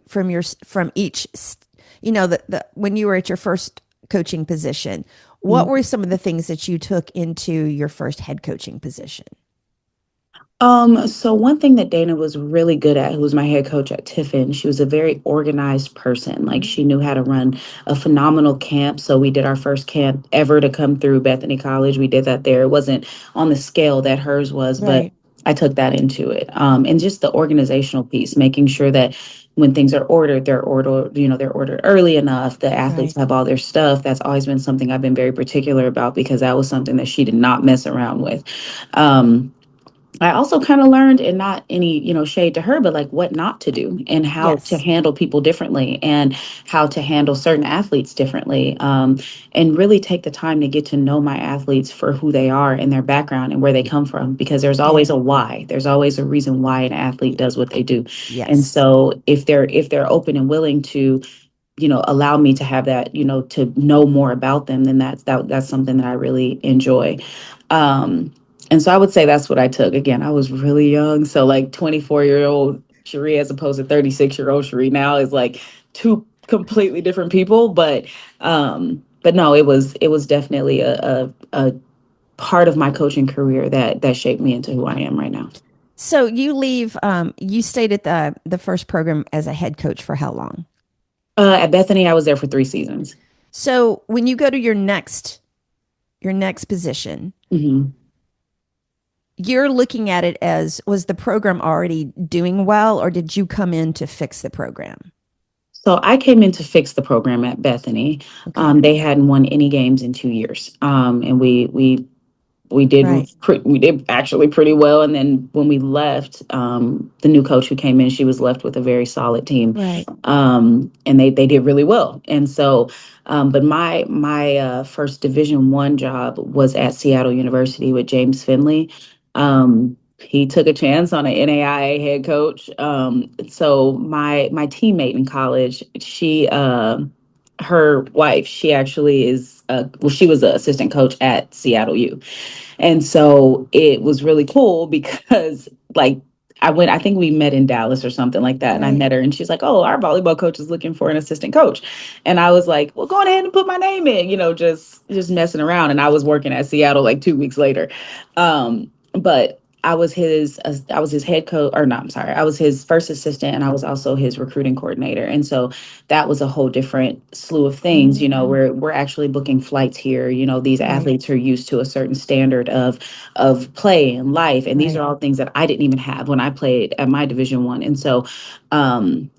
each, the when you were at your first coaching position, what were some of the things that you took into your first head coaching position? So one thing that Dana was really good at, who was my head coach at Tiffin, she was a very organized person. Like she knew how to run a phenomenal camp. So we did our first camp ever to come through Bethany College. We did that there. It wasn't on the scale that hers was, but Right, I took that into it. And just the organizational piece, making sure that when things are ordered, they're ordered early enough. The athletes right. have all their stuff. That's always been something I've been very particular about because that was something that she did not mess around with. Um, I also kind of learned, and not any, shade to her, but like what not to do and how to Yes. handle people differently and how to handle certain athletes differently. And really take the time to get to know my athletes for who they are and their background and where they come from, because there's always Yeah. a why. There's always a reason why an athlete does what they do. And Yes. so if they're open and willing to allow me to have that, to know more about them, then that's something that I really enjoy. Um, and so I would say that's what I took. Again, I was really young. So like 24-year-old Cheri as opposed to 36-year-old Cheri now is like two completely different people. But no, it was definitely a part of my coaching career that shaped me into who I am right now. So you leave, you stayed at the first program as a head coach for how long? At Bethany, I was there for 3 seasons. So when you go to your next position, Mhm. you're looking at it as, was the program already doing well, or did you come in to fix the program? So I came in to fix the program at Bethany. Okay. They hadn't won any games in 2 years, and Right. we did actually pretty well. And then when we left, the new coach who came in, she was left with a very solid team, Right. and they did really well. And so, but my first Division I job was at Seattle University with James Finley. He took a chance on an NAIA head coach. So my teammate in college, her wife, she actually she was an assistant coach at Seattle U. And so it was really cool because like I think we met in Dallas or something like that. And I Right. met her and she's like, "Oh, our volleyball coach is looking for an assistant coach." And I was like, "Well, go on ahead and put my name in," just messing around. And I was working at Seattle like 2 weeks later. But I was his head coach, or not, I'm sorry. I was his first assistant and I was also his recruiting coordinator. And so that was a whole different slew of things. We're actually booking flights here. These Right. athletes are used to a certain standard of play and life. And these are Right. all things that I didn't even have when I played at my Division I. And so um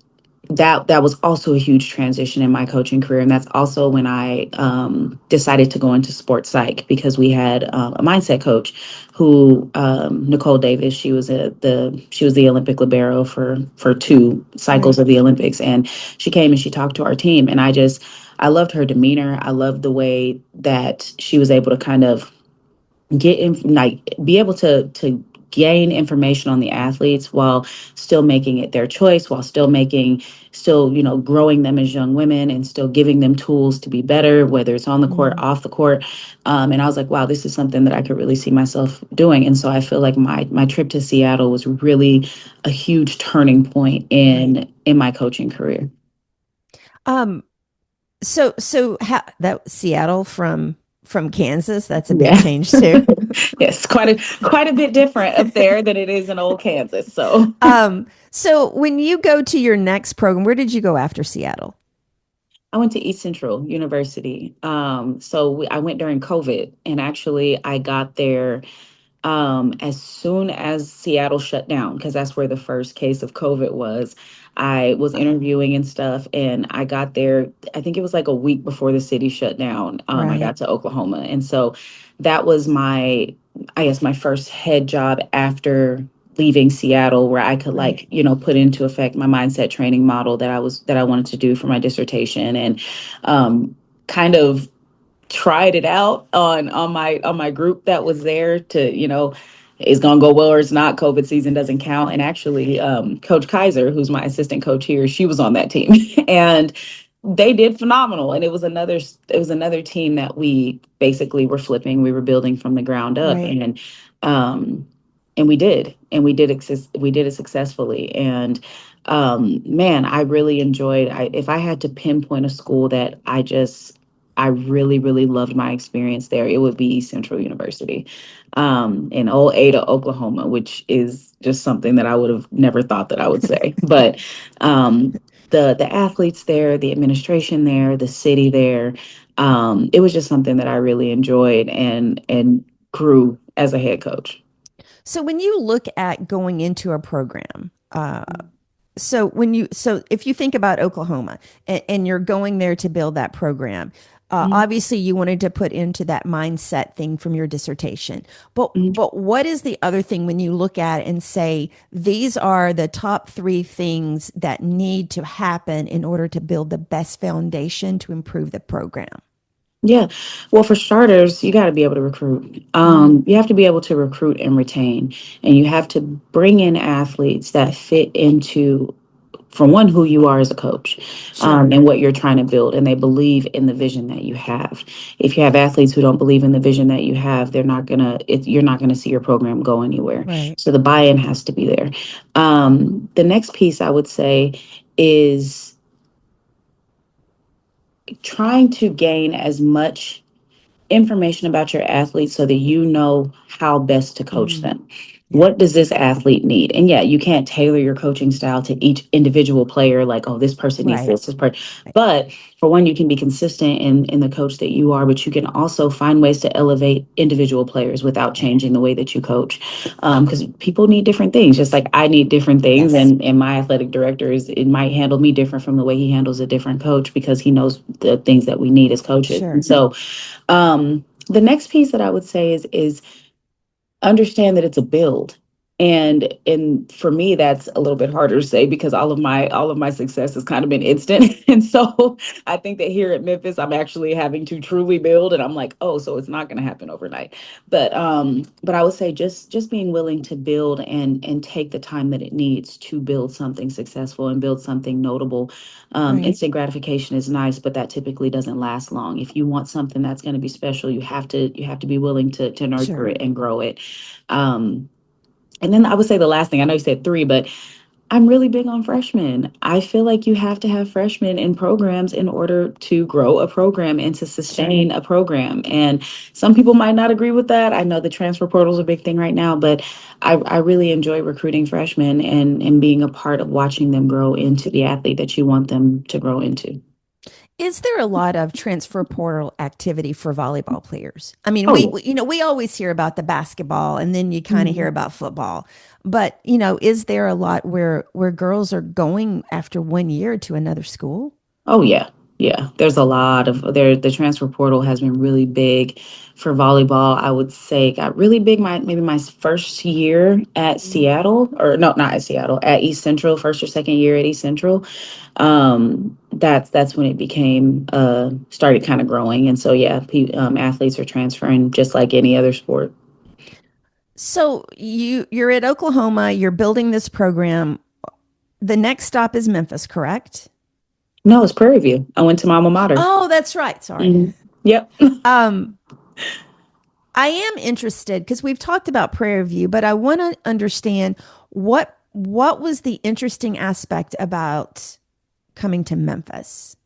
that was also a huge transition in my coaching career, and that's also when I decided to go into sports psych, because we had a mindset coach who Nicole Davis. She was the Olympic libero for two cycles Right. of the Olympics, and she came and she talked to our team, and I loved her demeanor. I loved the way that she was able to kind of get in, like be able to gain information on the athletes while still making it their choice, while still growing them as young women and still giving them tools to be better, whether it's on the court, Mhm. off the court. And I was like, wow, this is something that I could really see myself doing. And so I feel like my trip to Seattle was really a huge turning point Right. in my coaching career. Um, so that Seattle from Kansas, that's a big Yeah. change too. Yes, quite a bit different up there than it is in old Kansas. So So when you go to your next program, where did you go after Seattle? I went to East Central University. I went during COVID, and actually I got there as soon as Seattle shut down, because that's where the first case of COVID was. I was interviewing and stuff, and I got there, I think it was like a week before the city shut down. I Right. got to Oklahoma. And so that was I guess, my first head job after leaving Seattle, where I could Right. put into effect my mindset training model that I wanted to do for my dissertation, and kind of tried it out on my group that was there to it's gonna go well or it's not. COVID season doesn't count. And actually, Coach Kaiser, who's my assistant coach here, she was on that team, and they did phenomenal. And it was another team that we basically were flipping. We were building from the ground up, Right. um, and we did it successfully. And man, I really enjoyed. If I had to pinpoint a school that I just I really, really loved my experience there, it would be East Central University, in old Ada, Oklahoma, which is just something that I would have never thought that I would say. But the athletes there, the administration there, the city there, it was just something that I really enjoyed and grew as a head coach. So when you look at going into a program, so if you think about Oklahoma and you're going there to build that program, Mhm. obviously you wanted to put into that mindset thing from your dissertation. But Mhm. but what is the other thing when you look at it and say these are the top three things that need to happen in order to build the best foundation to improve the program? Yeah. Well, for starters, you got to be able to recruit. Mm, You have to be able to recruit and retain, and you have to bring in athletes that fit into, for one, who you are as a coach, sure. and what you're trying to build, and they believe in the vision that you have. If you have athletes who don't believe in the vision that you have, you're not gonna see your program go anywhere. Right. So the buy-in has to be there. The next piece I would say is trying to gain as much information about your athletes so that you know how best to coach Mm, them. yeah. What does this athlete need? And yeah, you can't tailor your coaching style to each individual player, like, oh, this person needs Right. this part. Right. But for one, you can be consistent in the coach that you are, but you can also find ways to elevate individual players without Right. changing the way that you coach. Because people need different things, just like I need different things. Yes. And my athletic director it might handle me different from the way he handles a different coach because he knows the things that we need as coaches. And Sure. so the next piece that I would say is understand that it's a build. And for me that's a little bit harder to say because all of my success has kind of been instant. And so I think that here at Memphis I'm actually having to truly build, and I'm like, oh, so it's not going to happen overnight. But I would say just being willing to build and take the time that it needs to build something successful and build something notable. Right. Instant gratification is nice, but that typically doesn't last long. If you want something that's going to be special, you have to be willing to nurture Sure. it and grow it. um, and then I would say the last thing, I know you said three, but I'm really big on freshmen. I feel like you have to have freshmen in programs in order to grow a program and to Sure. sustain a program. And some people might not agree with that. I know the transfer portal is a big thing right now, but I really enjoy recruiting freshmen and being a part of watching them grow into the athlete that you want them to grow into. Is there a lot of transfer portal activity for volleyball players? I mean, Oh, yeah. we always hear about the basketball and then you kind of hear Mhm. about football. But, is there a lot where girls are going after 1 year to another school? Oh yeah. Yeah. There's a lot of the transfer portal has been really big for volleyball. I would say got really big maybe my first year at Mm. Seattle, or no, not at Seattle, at East Central, first or second year at East Central. That's when it became started kind of growing. And so yeah, athletes are transferring just like any other sport. So you're at Oklahoma, you're building this program. The next stop is Memphis, correct? No, it's Prairie View. I went to my alma mater. Oh, that's right. Sorry. Mhm. Yep. Um, I am interested because we've talked about Prairie View, but I want to understand what was the interesting aspect about coming to Memphis?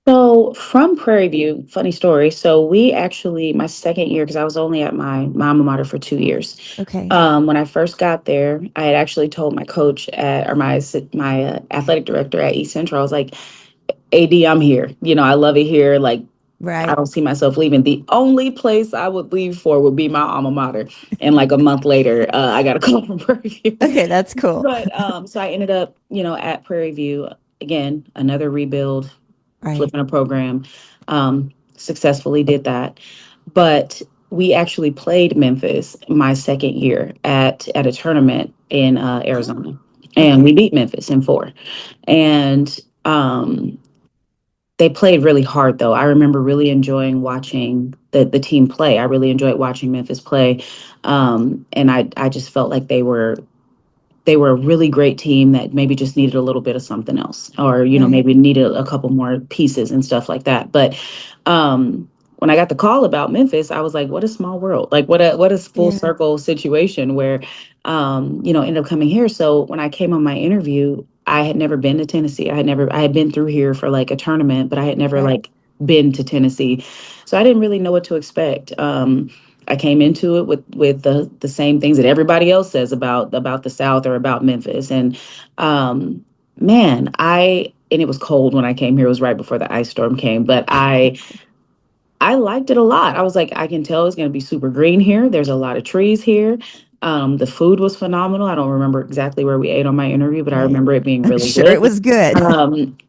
So from Prairie View, funny story. So we actually, my second year, because I was only at my alma mater for 2 years. Okay. When I first got there, I had actually told my coach or my athletic director at East Central, I was like, "AD, I'm here. I love it here. Like, I Right. don't see myself leaving. The only place I would leave for would be my alma mater." And like a month later, I got a call from Prairie View. Okay, that's cool. But so I ended up, at Prairie View again, another rebuild, Right. flipping a program. Successfully did that. But we actually played Memphis my second year at a tournament in Oh, Arizona, and we okay. beat Memphis in four. And they played really hard, though. I remember really enjoying watching the team play. I really enjoyed watching Memphis play, and I just felt like they were a really great team that maybe just needed a little bit of something else, or Right. maybe needed a couple more pieces and stuff like that. But when I got the call about Memphis, I was like, what a small world. Like, what a full Yeah. circle situation where ended up coming here. So when I came on my interview, I had never been to Tennessee. I had been through here for like a tournament, but I had never Right. like been to Tennessee, so I didn't really know what to expect. I came into it with the same things that everybody else says about the South or about Memphis, and um, man, I and it was cold when I came here. It was right before the ice storm came, but I liked it a lot. I was like, I can tell it's going to be super green here. There's a lot of trees here. The food was phenomenal. I don't remember exactly where we ate on my interview, but I Right. remember it being I'm really sure it good. was good.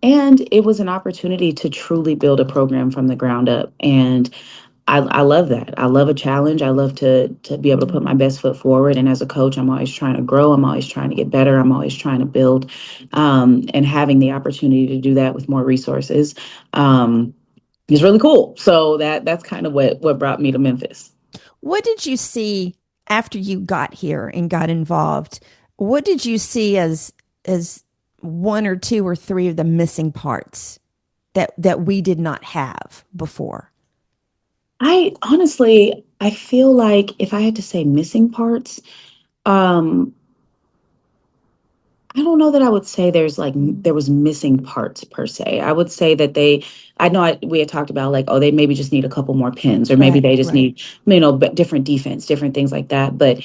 And it was an opportunity to truly build a program from the ground up. And I love that. I love a challenge. I love to be able to put my best foot forward. And as a coach, I'm always trying to grow. I'm always trying to get better. I'm always trying to build. And having the opportunity to do that with more resources. Is really cool. So that's kind of what brought me to Memphis. What did you see after you got here and got involved? What did you see as one or two or three of the missing parts that we did not have before? I feel like if I had to say missing parts, um, I don't know that I would say there was missing parts per se. I would say that we had talked about like, oh, they maybe just need a couple more pins, or maybe Right, they just right, need, different defense, different things like that. But,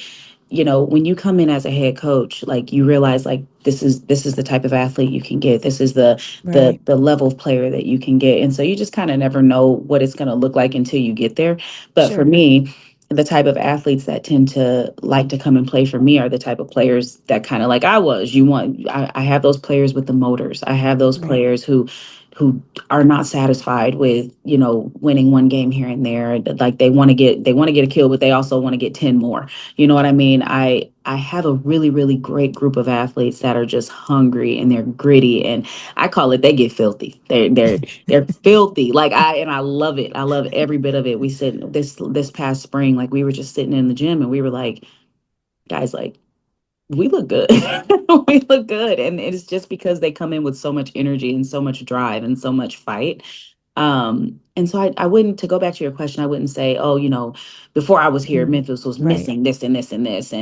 when you come in as a head coach, like you realize like this is the type of athlete you can get. This is right. the level of player that you can get. And so you just kind of never know what it's going to look like until you get there. But for Sure. me, the type of athletes that tend to like to come and play for me are the type of players that kind of like I was. I have those players with the motors. I have those Right. players who are not satisfied with, winning one game here and there. Like they want to get a kill, but they also want to get 10 more. You know what I mean? I have a really, really great group of athletes that are just hungry and they're gritty, and I call it they get filthy. They're filthy. I love it. I love every bit of it. We said this past spring, like we were just sitting in the gym and we were like, guys, like we look good. We look good. And it's just because they come in with so much energy and so much drive and so much fight. And so I wouldn't, to go back to your question, I wouldn't say, oh, before I was here, Memphis was Right. missing this and this and this.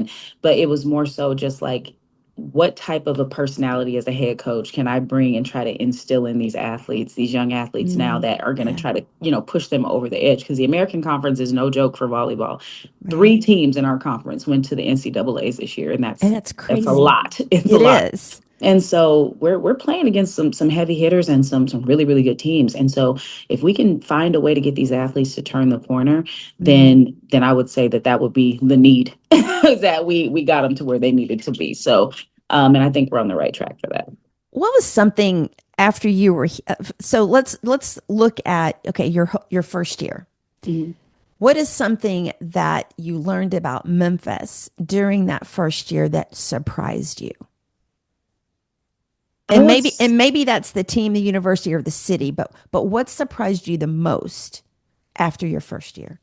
But it was more so just like, what type of a personality as a head coach can I bring and try to instill in these athletes, these young athletes now that are going to Yeah. try to, push them over the edge? Because the American Conference is no joke for volleyball. Right. Three teams in our conference went to the NCAA's this year, and And that's that's that's a crazy. lot. It's a It lot. is. And so we're playing against some heavy hitters and some really really good teams. And so if we can find a way to get these athletes to turn the corner, then I would say that would be the need that we got them to where they needed to be. So and I think we're on the right track for that. What was something after you were so let's look at okay, your first year. Mhm. What is something that you learned about Memphis during that first year that surprised you? I was And maybe that's the team, the university, or the city, but what surprised you the most after your first year?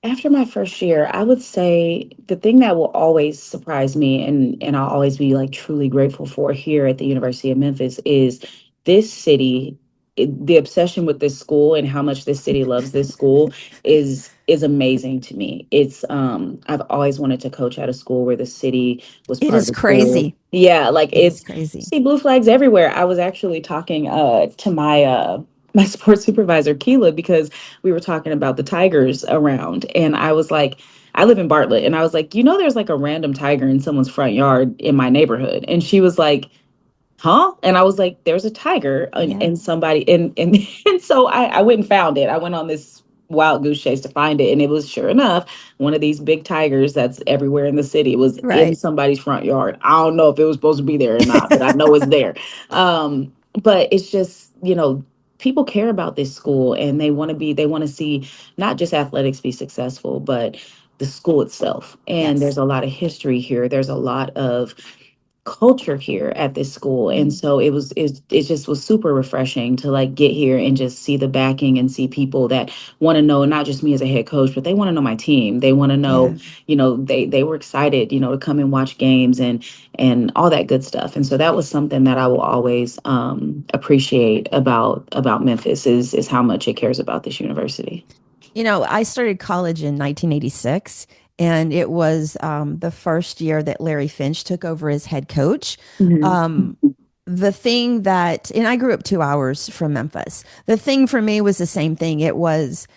After my first year, I would say the thing that will always surprise me and I'll always be like truly grateful for here at the University of Memphis is this city, the obsession with this school and how much this city loves this school is amazing to me. It's I've always wanted to coach at a school where the city was It part of is the school. crazy. Yeah, like It is it's crazy. see blue flags everywhere. I was actually talking to my sports supervisor Keela because we were talking about the tigers around. And I was like, I live in Bartlett. And I was like, there's like a random tiger in someone's front yard in my neighborhood. And she was like, huh? And I was like, there's a tiger Yeah. and somebody and and so I went and found it. I went on this wild goose chase to find it. And it was sure enough, one of these big tigers that's everywhere in the city. It was in Right. somebody's front yard. I don't know if it was supposed to be there or not, but I know it's there. But it's just, people care about this school and they want to see not just athletics be successful, but the school itself. And Yes. there's a lot of history here. There's a lot of culture here at this school. And so it just was super refreshing to like get here and just see the backing and see people that want to know not just me as a head coach, but they want to know my team. They want to know, Yeah. they were excited, to come and watch games and all that good stuff. And so that was something that I will always appreciate about Memphis is how much it cares about this university. You know, I started college in 1986, and it was the first year that Larry Finch took over as head coach. Mhm. Um, the thing that, and I grew up 2 hours from Memphis. The thing for me was the same thing. It was,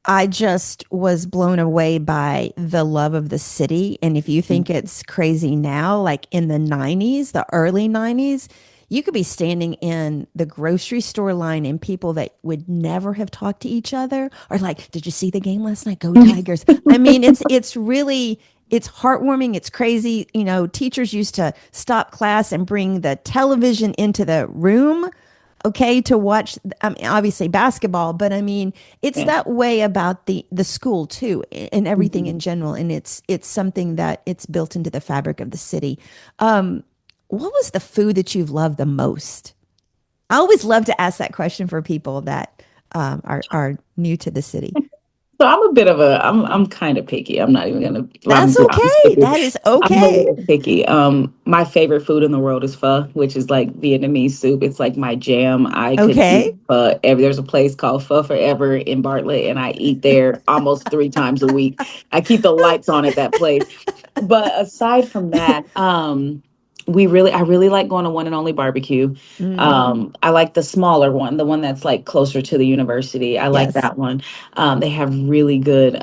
I just was blown away by the love of the city. And if you think it's crazy now, like in the 90s, the early 90s, you could be standing in the grocery store line and people that would never have talked to each other are like, "Did you see the game last night? Go Tigers." I mean, it's really it's heartwarming, it's crazy. You know, teachers used to stop class and bring the television into the room, okay, to watch. I mean, obviously basketball, but I mean, it's Yeah. that way about the school too, and everything in Mhm. general. And it's something that it's built into the fabric of the city. Um, what was the food that you've loved the most? I always love to ask that question for people that are new to the city. So I'm a bit of a I'm kind of picky. I'm not even gonna I'm That's gonna be honest with okay. you. That is I'm a okay. little picky. My favorite food in the world is pho, which is like Vietnamese soup. It's like my jam. I could eat Okay. pho. There's a place called Pho Forever in Bartlett, and I eat there almost 3 times a week. I keep the lights on at that place. But aside from that, I really like going to One and Only Barbecue. Mm, I like the smaller one, the one that's like closer to the university. I like yes, that one. They have really good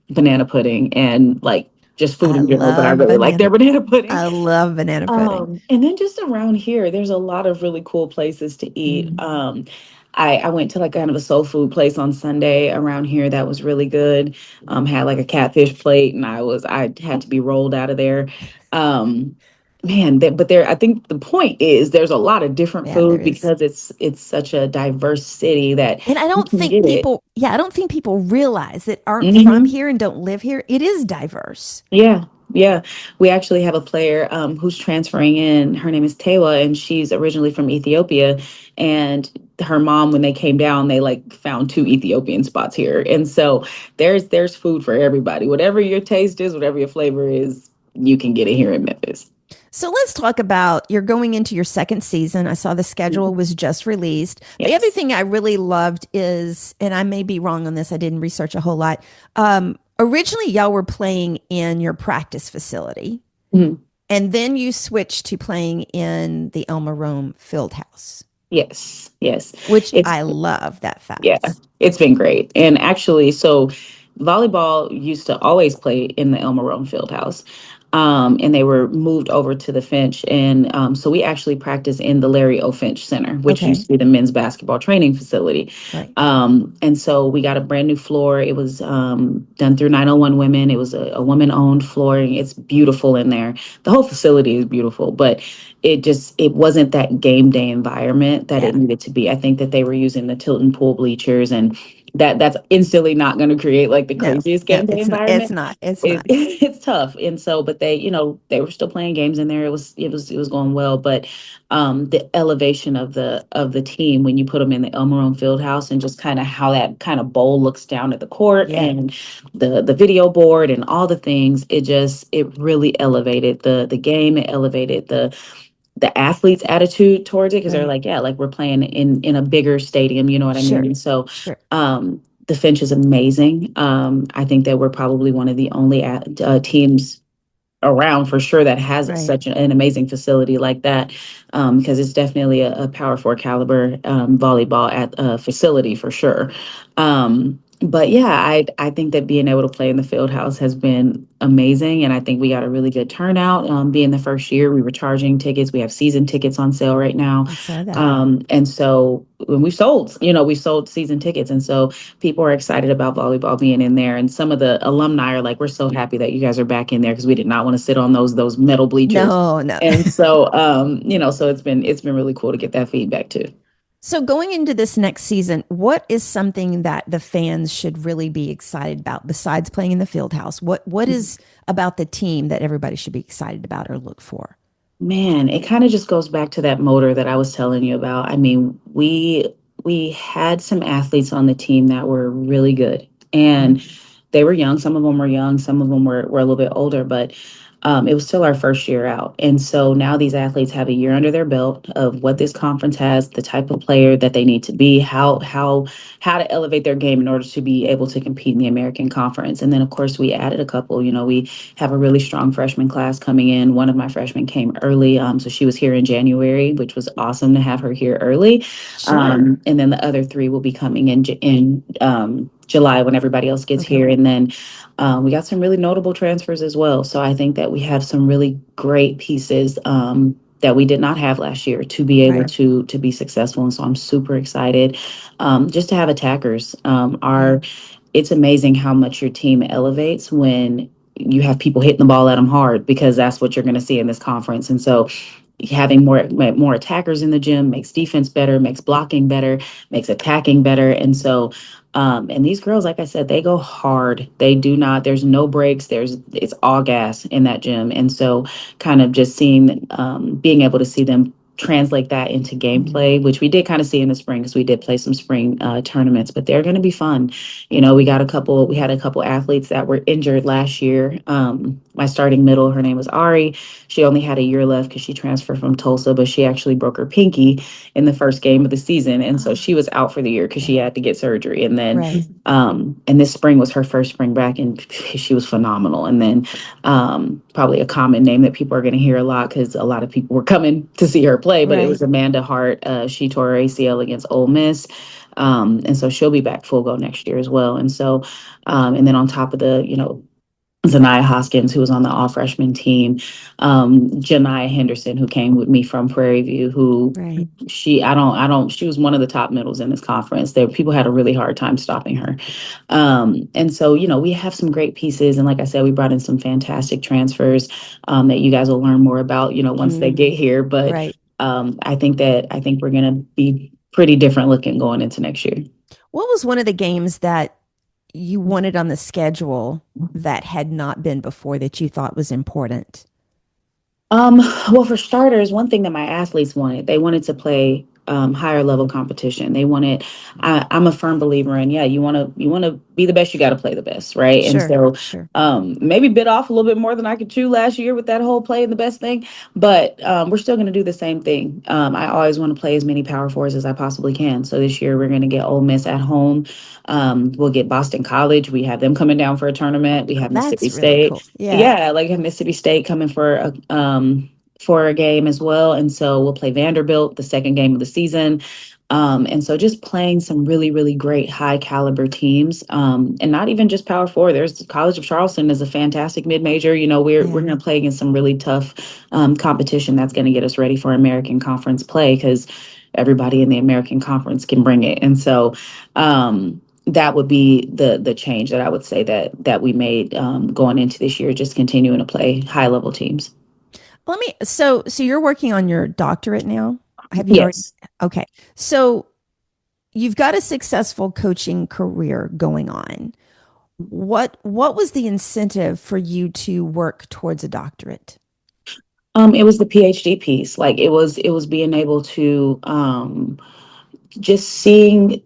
banana pudding and like just food I in general, but I love really like their banana. banana pudding. I love banana pudding. And then just around here, there's a lot of really cool places to eat. Mm, I went to like kind of a soul food place on Sunday around here that was really good. Had like a catfish plate, and I had to be rolled out of there. Um, but there, I think the point is there's a lot of different yeah, there food is. because it's such a diverse city that And I you don't can think get it. people, yeah, I don't think people realize that aren't from Mhm. here and don't live here. It is diverse. Yeah, yeah. We actually have a player who's transferring in. Her name is Tewa, and she's originally from Ethiopia. And her mom, when they came down, they like found 2 Ethiopian spots here. And so there's food for everybody. Whatever your taste is, whatever your flavor is, you can get it here in Memphis. So let's talk about you're going into your second season. I saw the schedule was just released. The other Yes. thing I really loved is, and I may be wrong on this, I didn't research a whole lot. Originally, y'all were playing in your practice facility, Mhm. and then you switched to playing in the Elma Rome Field House, Yes. Yes. which It's I love that Yeah, fact. it's been great. And actually, so volleyball used to always play in the Elmer Rome Fieldhouse. And they were moved over to the Finch. And so we actually practice in the Larry O. Finch Center, which used Okay, to be the men's basketball training facility. right, And so we got a brand new floor. It was done through 901 Women. It was a woman owned flooring. It's beautiful in there. The whole facility is beautiful, but it wasn't that game day environment that yeah, it needed to be. I think that they were using the Tilton pool bleachers, and that's instantly not going to create like the no, craziest no, game day it's environment. not, it's It, not. it's tough. And so, but they were still playing games in there. It was going well. But the elevation of the team when you put them in the Elmerone Field House, and just kind of how that kind of bowl looks down at the court, Yeah, and the video board and all the things, it really elevated the game. It elevated the athletes' attitude towards it, because they're right, like, yeah, like we're playing in a bigger stadium, you know what I mean? sure, And so sure, the Finch is amazing. I think that we're probably one of the only teams around for sure that has right, such an amazing facility like that, because it's definitely a Power Four caliber volleyball at facility for sure. But yeah, I think that being able to play in the field house has been amazing, and I think we got a really good turnout. Being the first year, we were charging tickets. We have season tickets on sale right now, I saw that. and so when we sold season tickets, and so people are excited about volleyball being in there. And some of the alumni are like, "We're so happy that you guys are back in there, because we did not want to sit on those metal bleachers." No, no. And so, so it's been really cool to get that feedback too. So going into this next season, what is something that the fans should really be excited about besides playing in the field house? What is about the team that everybody should be excited about or look for? Man, it kind of just goes back to that motor that I was telling you about. I mean, we had some athletes on the team that were really good, Mm, and they were young. Some of them were young, some of them were a little bit older, but It was still our first year out. And so now these athletes have a year under their belt of what this conference has, the type of player that they need to be, how to elevate their game in order to be able to compete in the American Conference. And then of course we added a couple. We have a really strong freshman class coming in. One of my freshmen came early, so she was here in January, which was awesome to have her here early. Sure. And then the other three will be coming in July when everybody else gets Okay. here. And then we got some really notable transfers as well. So I think that we have some really great pieces that we did not have last year to be able Right. to be successful. And so I'm super excited just to have attackers. Yeah. It's amazing how much your team elevates when you have people hitting the ball at them hard, because that's what you're going to see in this conference. And so having more attackers in the gym makes defense better, makes blocking better, makes attacking better. And so and these girls, like I said, they go hard. They do not, there's no breaks. It's all gas in that gym. And so kind of just being able to see them translate that into gameplay, which we did kind of see in the spring because we did play some spring tournaments, but they're going to be fun. We had a couple athletes that were injured last year. My starting middle, her name was Ari. She only had a year left because she transferred from Tulsa, but she actually broke her pinky in the first game of the season. And so Oh, she was out for the year because she had to get surgery. And then, right. and this spring was her first spring back, and she was phenomenal. And then, probably a common name that people are going to hear a lot because a lot of people were coming to see her play, but it Right. was Amanda Hart. She tore her ACL against Ole Miss. And so she'll be back full go next year as well. And so, and then on top of Zaniyah Hoskins, who was on the all freshman team, Janiyah Henderson, who came with me from Prairie View, who Right. she was one of the top middles in this conference. People had a really hard time stopping her. And so, we have some great pieces. And like I said, we brought in some fantastic transfers that you guys will learn more about, once they get here. But Right. I think we're going to be pretty different looking going into next year. What was one of the games that you wanted on the schedule that had not been before that you thought was important? Um, well, for starters, one thing that my athletes wanted, they wanted to play higher level competition. I'm a firm believer in, yeah, you want to be the best, you got to play the best, right? And Sure. so, Sure. maybe bit off a little bit more than I could chew last year with that whole play the best thing, but we're still going to do the same thing. I always want to play as many power fours as I possibly can. So this year we're going to get Ole Miss at home. We'll get Boston College. We have them coming down for a tournament. We have Mississippi That's really State. cool. Yeah. Yeah, like have Mississippi State coming for a game as well. And so we'll play Vanderbilt the second game of the season. And so just playing some really, really great high caliber teams. And not even just Power Four. There's College of Charleston is a fantastic mid major. We're Yeah. gonna play against some really tough competition that's gonna get us ready for American Conference play because everybody in the American Conference can bring it. And so that would be the change that I would say that we made going into this year, just continuing to play high level teams. So you're working on your doctorate now? Have you already? Yes. Okay. So you've got a successful coaching career going on. What was the incentive for you to work towards a doctorate? It was the PhD piece. Like it was being able to just seeing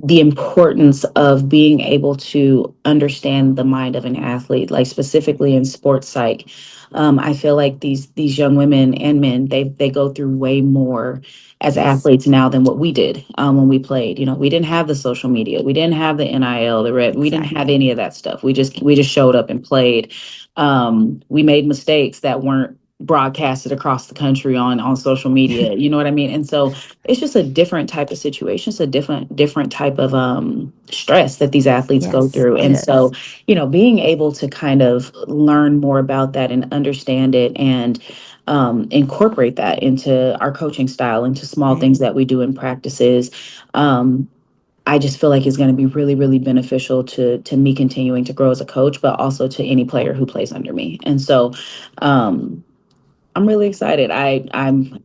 the importance of being able to understand the mind of an athlete, like specifically in sports psych. I feel like these young women and men, they go through way more as Yes, athletes now than what we did when we played. We didn't have the social media, we didn't have the NIL, we didn't have exactly. any of that stuff. We just showed up and played. We made mistakes that weren't broadcasted across the country on social media. You know what I mean? And so it's just a different type of situation. It's a different type of stress that these athletes go Yes, through. it And so, is. being able to kind of learn more about that and understand it and incorporate that into our coaching style, into small Right. things that we do in practices. I just feel like it's going to be really, really beneficial to me continuing to grow as a coach, but also to any player who plays under me. And so, I'm really excited. I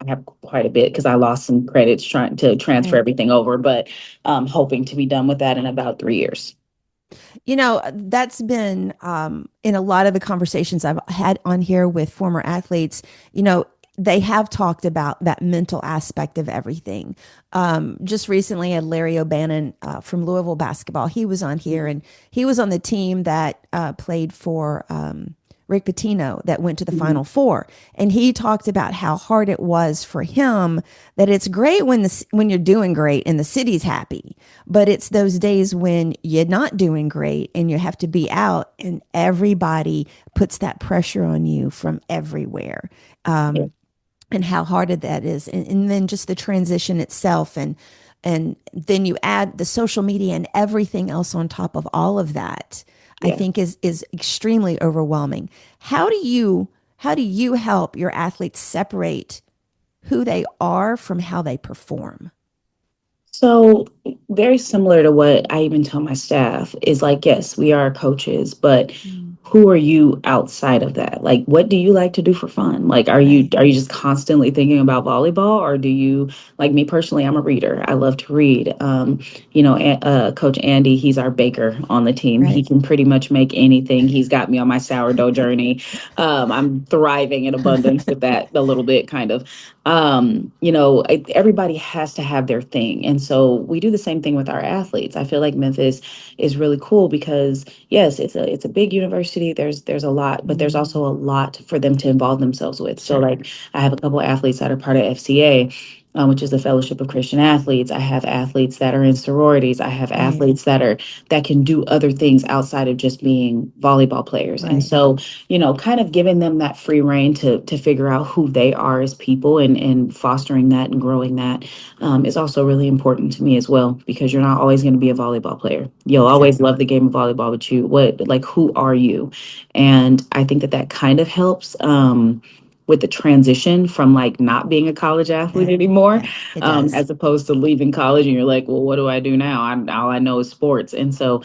have quite a bit because I lost some credits trying to transfer Right. everything over, but I'm hoping to be done with that in about 3 years. That's been in a lot of the conversations I've had on here with former athletes, they have talked about that mental aspect of everything. Just recently, I had Larry O'Bannon from Louisville basketball. He was on here and he was on the team that played for Rick Pitino that went to the Mhm. Final Four, and he talked about how hard it was for him. That it's great when you're doing great and the city's happy, but it's those days when you're not doing great and you have to be out, and everybody puts that pressure on you from everywhere. Yeah. And how hard that is, and then just the transition itself, and then you add the social media and everything else on top of all of that. I Yeah. think is extremely overwhelming. How do you help your athletes separate who they are from how they perform? So, very similar to what I even tell my staff is like, yes, we are coaches, but Mm, who are you outside of that? Like, what do you like to do for fun? Like, right, are you just constantly thinking about volleyball, or do you like me personally? I'm a reader. I love to read. Coach Andy, he's our baker on the team. He right, can pretty much make anything. He's got me on my sourdough journey. I'm thriving in abundance with that a little bit, kind of. Everybody has to have their thing. And so we do the same thing with our athletes. I feel like Memphis is really cool because yes, it's a big university. There's a lot, but there's also a lot for them to involve themselves with. So sure, like I have a couple of athletes that are part of FCA. Which is the Fellowship of Christian Athletes. I have athletes that are in sororities. I have right, athletes that can do other things outside of just being volleyball players. And right, so kind of giving them that free reign to figure out who they are as people and fostering that and growing that is also really important to me as well, because you're not always going to be a volleyball player. You'll always exactly, love the game of volleyball, but who are you? And I think that kind of helps. With the transition from like not being a college athlete yeah, anymore, yeah, it does, as opposed to leaving college and you're like, well, what do I do now? All I know is sports. And so,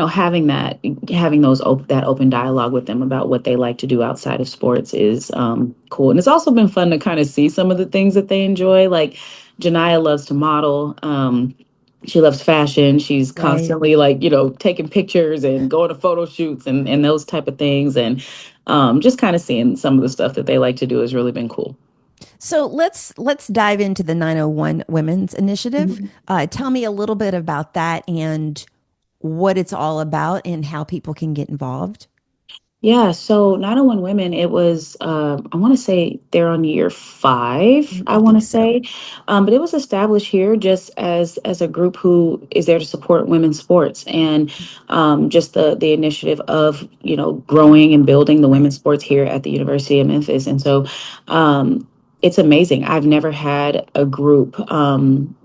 having that open dialogue with them about what they like to do outside of sports is cool. And it's also been fun to kind of see some of the things that they enjoy. Like Janiyah loves to model. She loves fashion. She's right. constantly like, taking pictures and going to photo shoots and those type of things. And just kind of seeing some of the stuff that they like to do has really been cool. So let's dive into the 901 Women's Initiative. Mhm. Tell me a little bit about that and what it's all about and how people can get involved. Yeah, so 901 Women, it was, I want to say they're on year five, I I want think to so. say. But it was established here just as a group who is there to support women's sports and just the initiative of, growing and building the Right, women's sports here at the University of Memphis. And so it's amazing. I've never had a group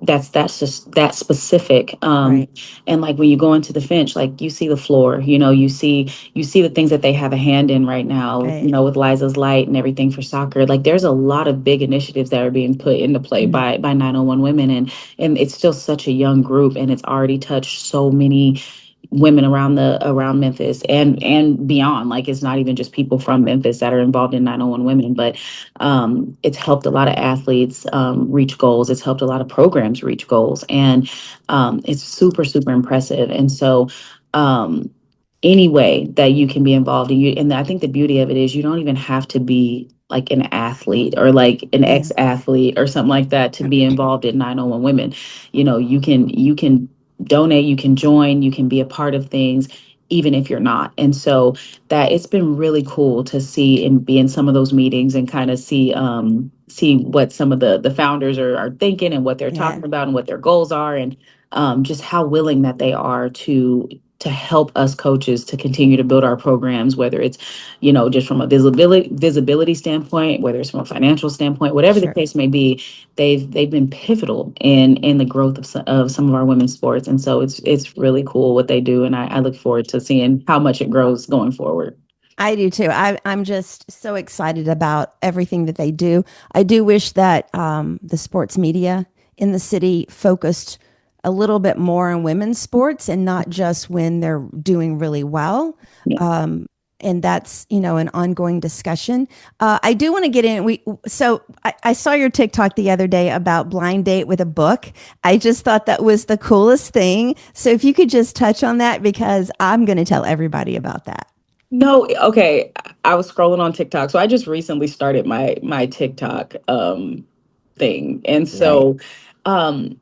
that's just that specific. right, And like when you go into the Finch, like you see the floor, you see the things that they have a hand in right now, right. with Liza's Light and everything for soccer. Like there's a lot of big initiatives that are being put into play by 901 Women, and it's still such a young group, and it's already touched so many women around Memphis and beyond. Like it's not even just people from Memphis that are involved in 901 Women, but it's helped a lot of athletes reach goals. It's helped a lot of programs reach goals, and it's super super impressive. And so um, any way that you can be involved and I think the beauty of it is you don't even have to be like an athlete or like an Yeah, ex-athlete or something like that to be involved in 901 Women. You can donate, you can join, you can be a part of things even if you're not. And so that it's been really cool to see and be in some of those meetings and kind of see what some of the founders are thinking and what they're yeah, talking about and what their goals are, and just how willing that they are to help us coaches to continue to build our programs, whether it's, just from a visibility standpoint, whether it's from a financial standpoint, whatever the sure. case may be. They've been pivotal in the growth of some of our women's sports. And so it's really cool what they do. And I look forward to seeing how much it grows going forward. I do too. I'm just so excited about everything that they do. I do wish that the sports media in the city focused a little bit more on women's sports and not just when they're doing really well. Yeah. And that's an ongoing discussion. I do want to get in. I saw your TikTok the other day about blind date with a book. I just thought that was the coolest thing. So if you could just touch on that, because I'm going to tell everybody about that. No, okay. I was scrolling on TikTok. So I just recently started my TikTok thing. And Right. so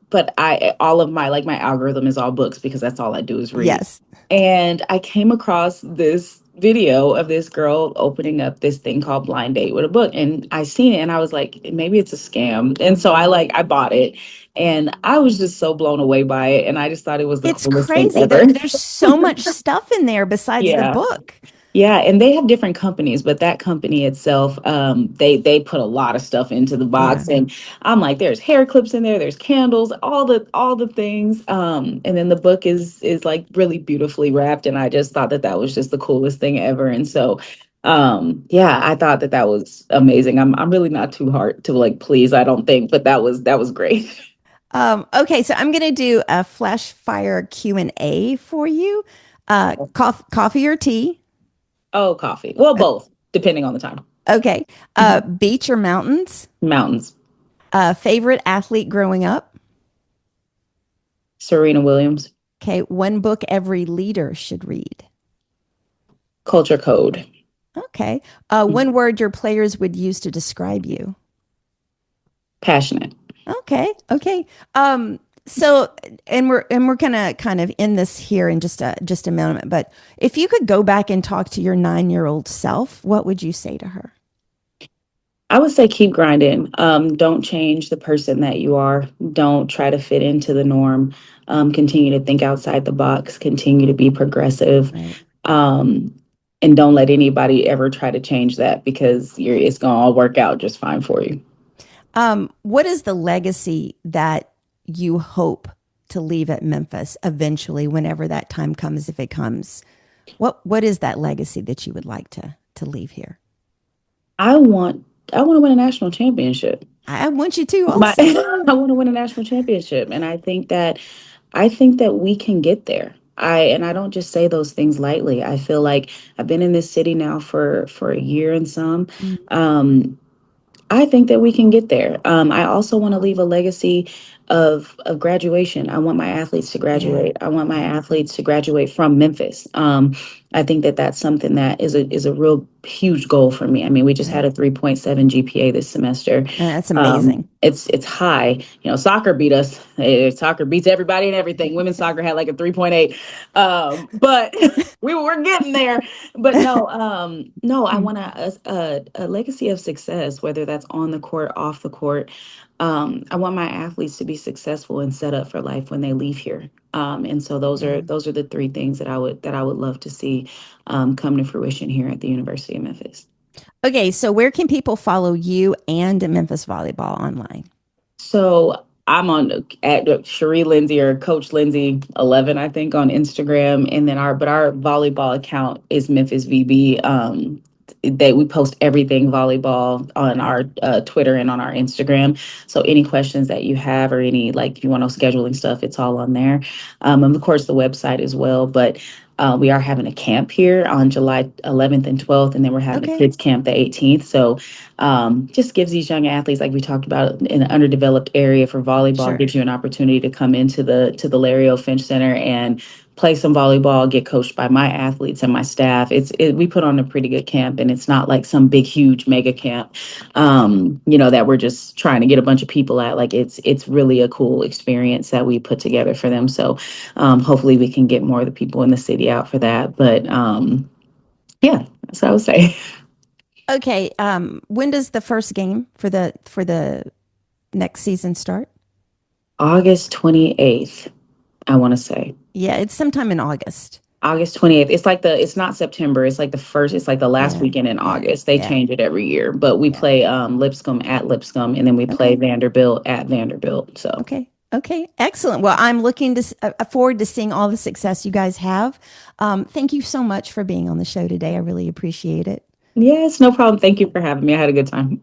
but I all of my algorithm is all books because that's all I do is read. Yes. And I came across this video of this girl opening up this thing called Blind Date with a book. And I seen it and I was like, maybe it's a scam. And so I bought it and I was just so blown away by it. And I just thought it was the It's coolest thing crazy. ever. There's so much stuff in there besides the Yeah. book. Yeah, and they have different companies, but that company itself, they put a lot of stuff into the Yeah. box, and I'm like, there's hair clips in there, there's candles, all the things, and then the book is like really beautifully wrapped, and I just thought that that was just the coolest thing ever, and so, yeah, I thought that that was amazing. I'm really not too hard to like please, I don't think, but that was great. Okay, so I'm going to do a flash fire Q&A for you. Coffee or tea? Oh, coffee. Well, both, depending on the time. Okay. Mhm. Beach or mountains? Mountains. Favorite athlete growing up? Serena Williams. Okay. One book every leader should read. Culture Code. Okay. One word your players would use to describe you. Passionate. Okay. Okay. So and we're gonna kind of end this here in just a moment, but if you could go back and talk to your 9-year-old self, what would you say to her? I would say keep grinding. Don't change the person that you are. Don't try to fit into the norm. Continue to think outside the box. Continue to be progressive. Right. Um, and don't let anybody ever try to change that because it's gonna all work out just fine for you. What is the legacy that you hope to leave at Memphis eventually, whenever that time comes, if it comes? What is that legacy that you would like to leave here? I want I want to win a national championship. I want you to My also. I want to win a national championship, and I think that we can get there. I don't just say those things lightly. I feel like I've been in this city now for a year and some. Mm, Um, I think that we can get there. I also want to leave a legacy of graduation. I want my athletes to yeah, graduate. I want my yeah, athletes to graduate from Memphis. I think that that's something that is a real huge goal for me. I mean, we just had right. a 3.7 GPA this semester. That's amazing. It's high. You know, soccer beat us. Soccer beats everybody and everything. Women's soccer had like a 3.8. But we're getting there. But no, no, I want a legacy of success, whether that's on the court, off the court. I want my athletes to be successful and set up for life when they leave here. And so Yeah. those are the three things that I would love to see come to fruition here at the University of Memphis. Okay, so where can people follow you and Memphis Volleyball online? So I'm on at Cheri Lindsay or Coach Lindsay 11, I think, on Instagram, and then our volleyball account is Memphis VB. We post everything volleyball on Right. our Twitter and on our Instagram. So any questions that you have or any like if you want to scheduling stuff, it's all on there. And of course the website as well. But we are having a camp here on July 11th and 12th, and then we're having a Okay. kids camp the 18th. So just gives these young athletes, like we talked about, in an underdeveloped area for volleyball, Sure. gives you an opportunity to come into the Lario Finch Center and play some volleyball, get coached by my athletes and my staff. We put on a pretty good camp, and it's not like some big, huge mega camp, that we're just trying to get a bunch of people at. Like it's really a cool experience that we put together for them. So hopefully we can get more of the people in the city out for that. But yeah, that's what I would say. Okay. When does the first game for the next season start? August 28th, I want to say. Yeah, it's sometime in August. August 28th. It's not September. It's like the last Yeah, weekend in yeah, August. They yeah, change it every year, but we yeah. play Lipscomb at Lipscomb and then we play Okay, Vanderbilt at Vanderbilt. So, okay, okay. Excellent. Well, I'm looking forward to seeing all the success you guys have. Thank you so much for being on the show today. I really appreciate it. yes, no problem. Thank you for having me. I had a good time.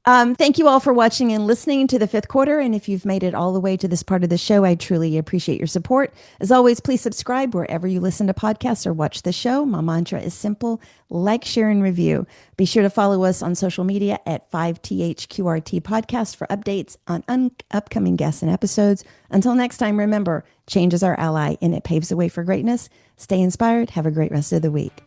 Thank you all for watching and listening to the fifth quarter. And if you've made it all the way to this part of the show, I truly appreciate your support. As always, please subscribe wherever you listen to podcasts or watch the show. My mantra is simple: like, share, and review. Be sure to follow us on social media at 5THQRT Podcast for updates on upcoming guests and episodes. Until next time, remember, change is our ally and it paves the way for greatness. Stay inspired. Have a great rest of the week.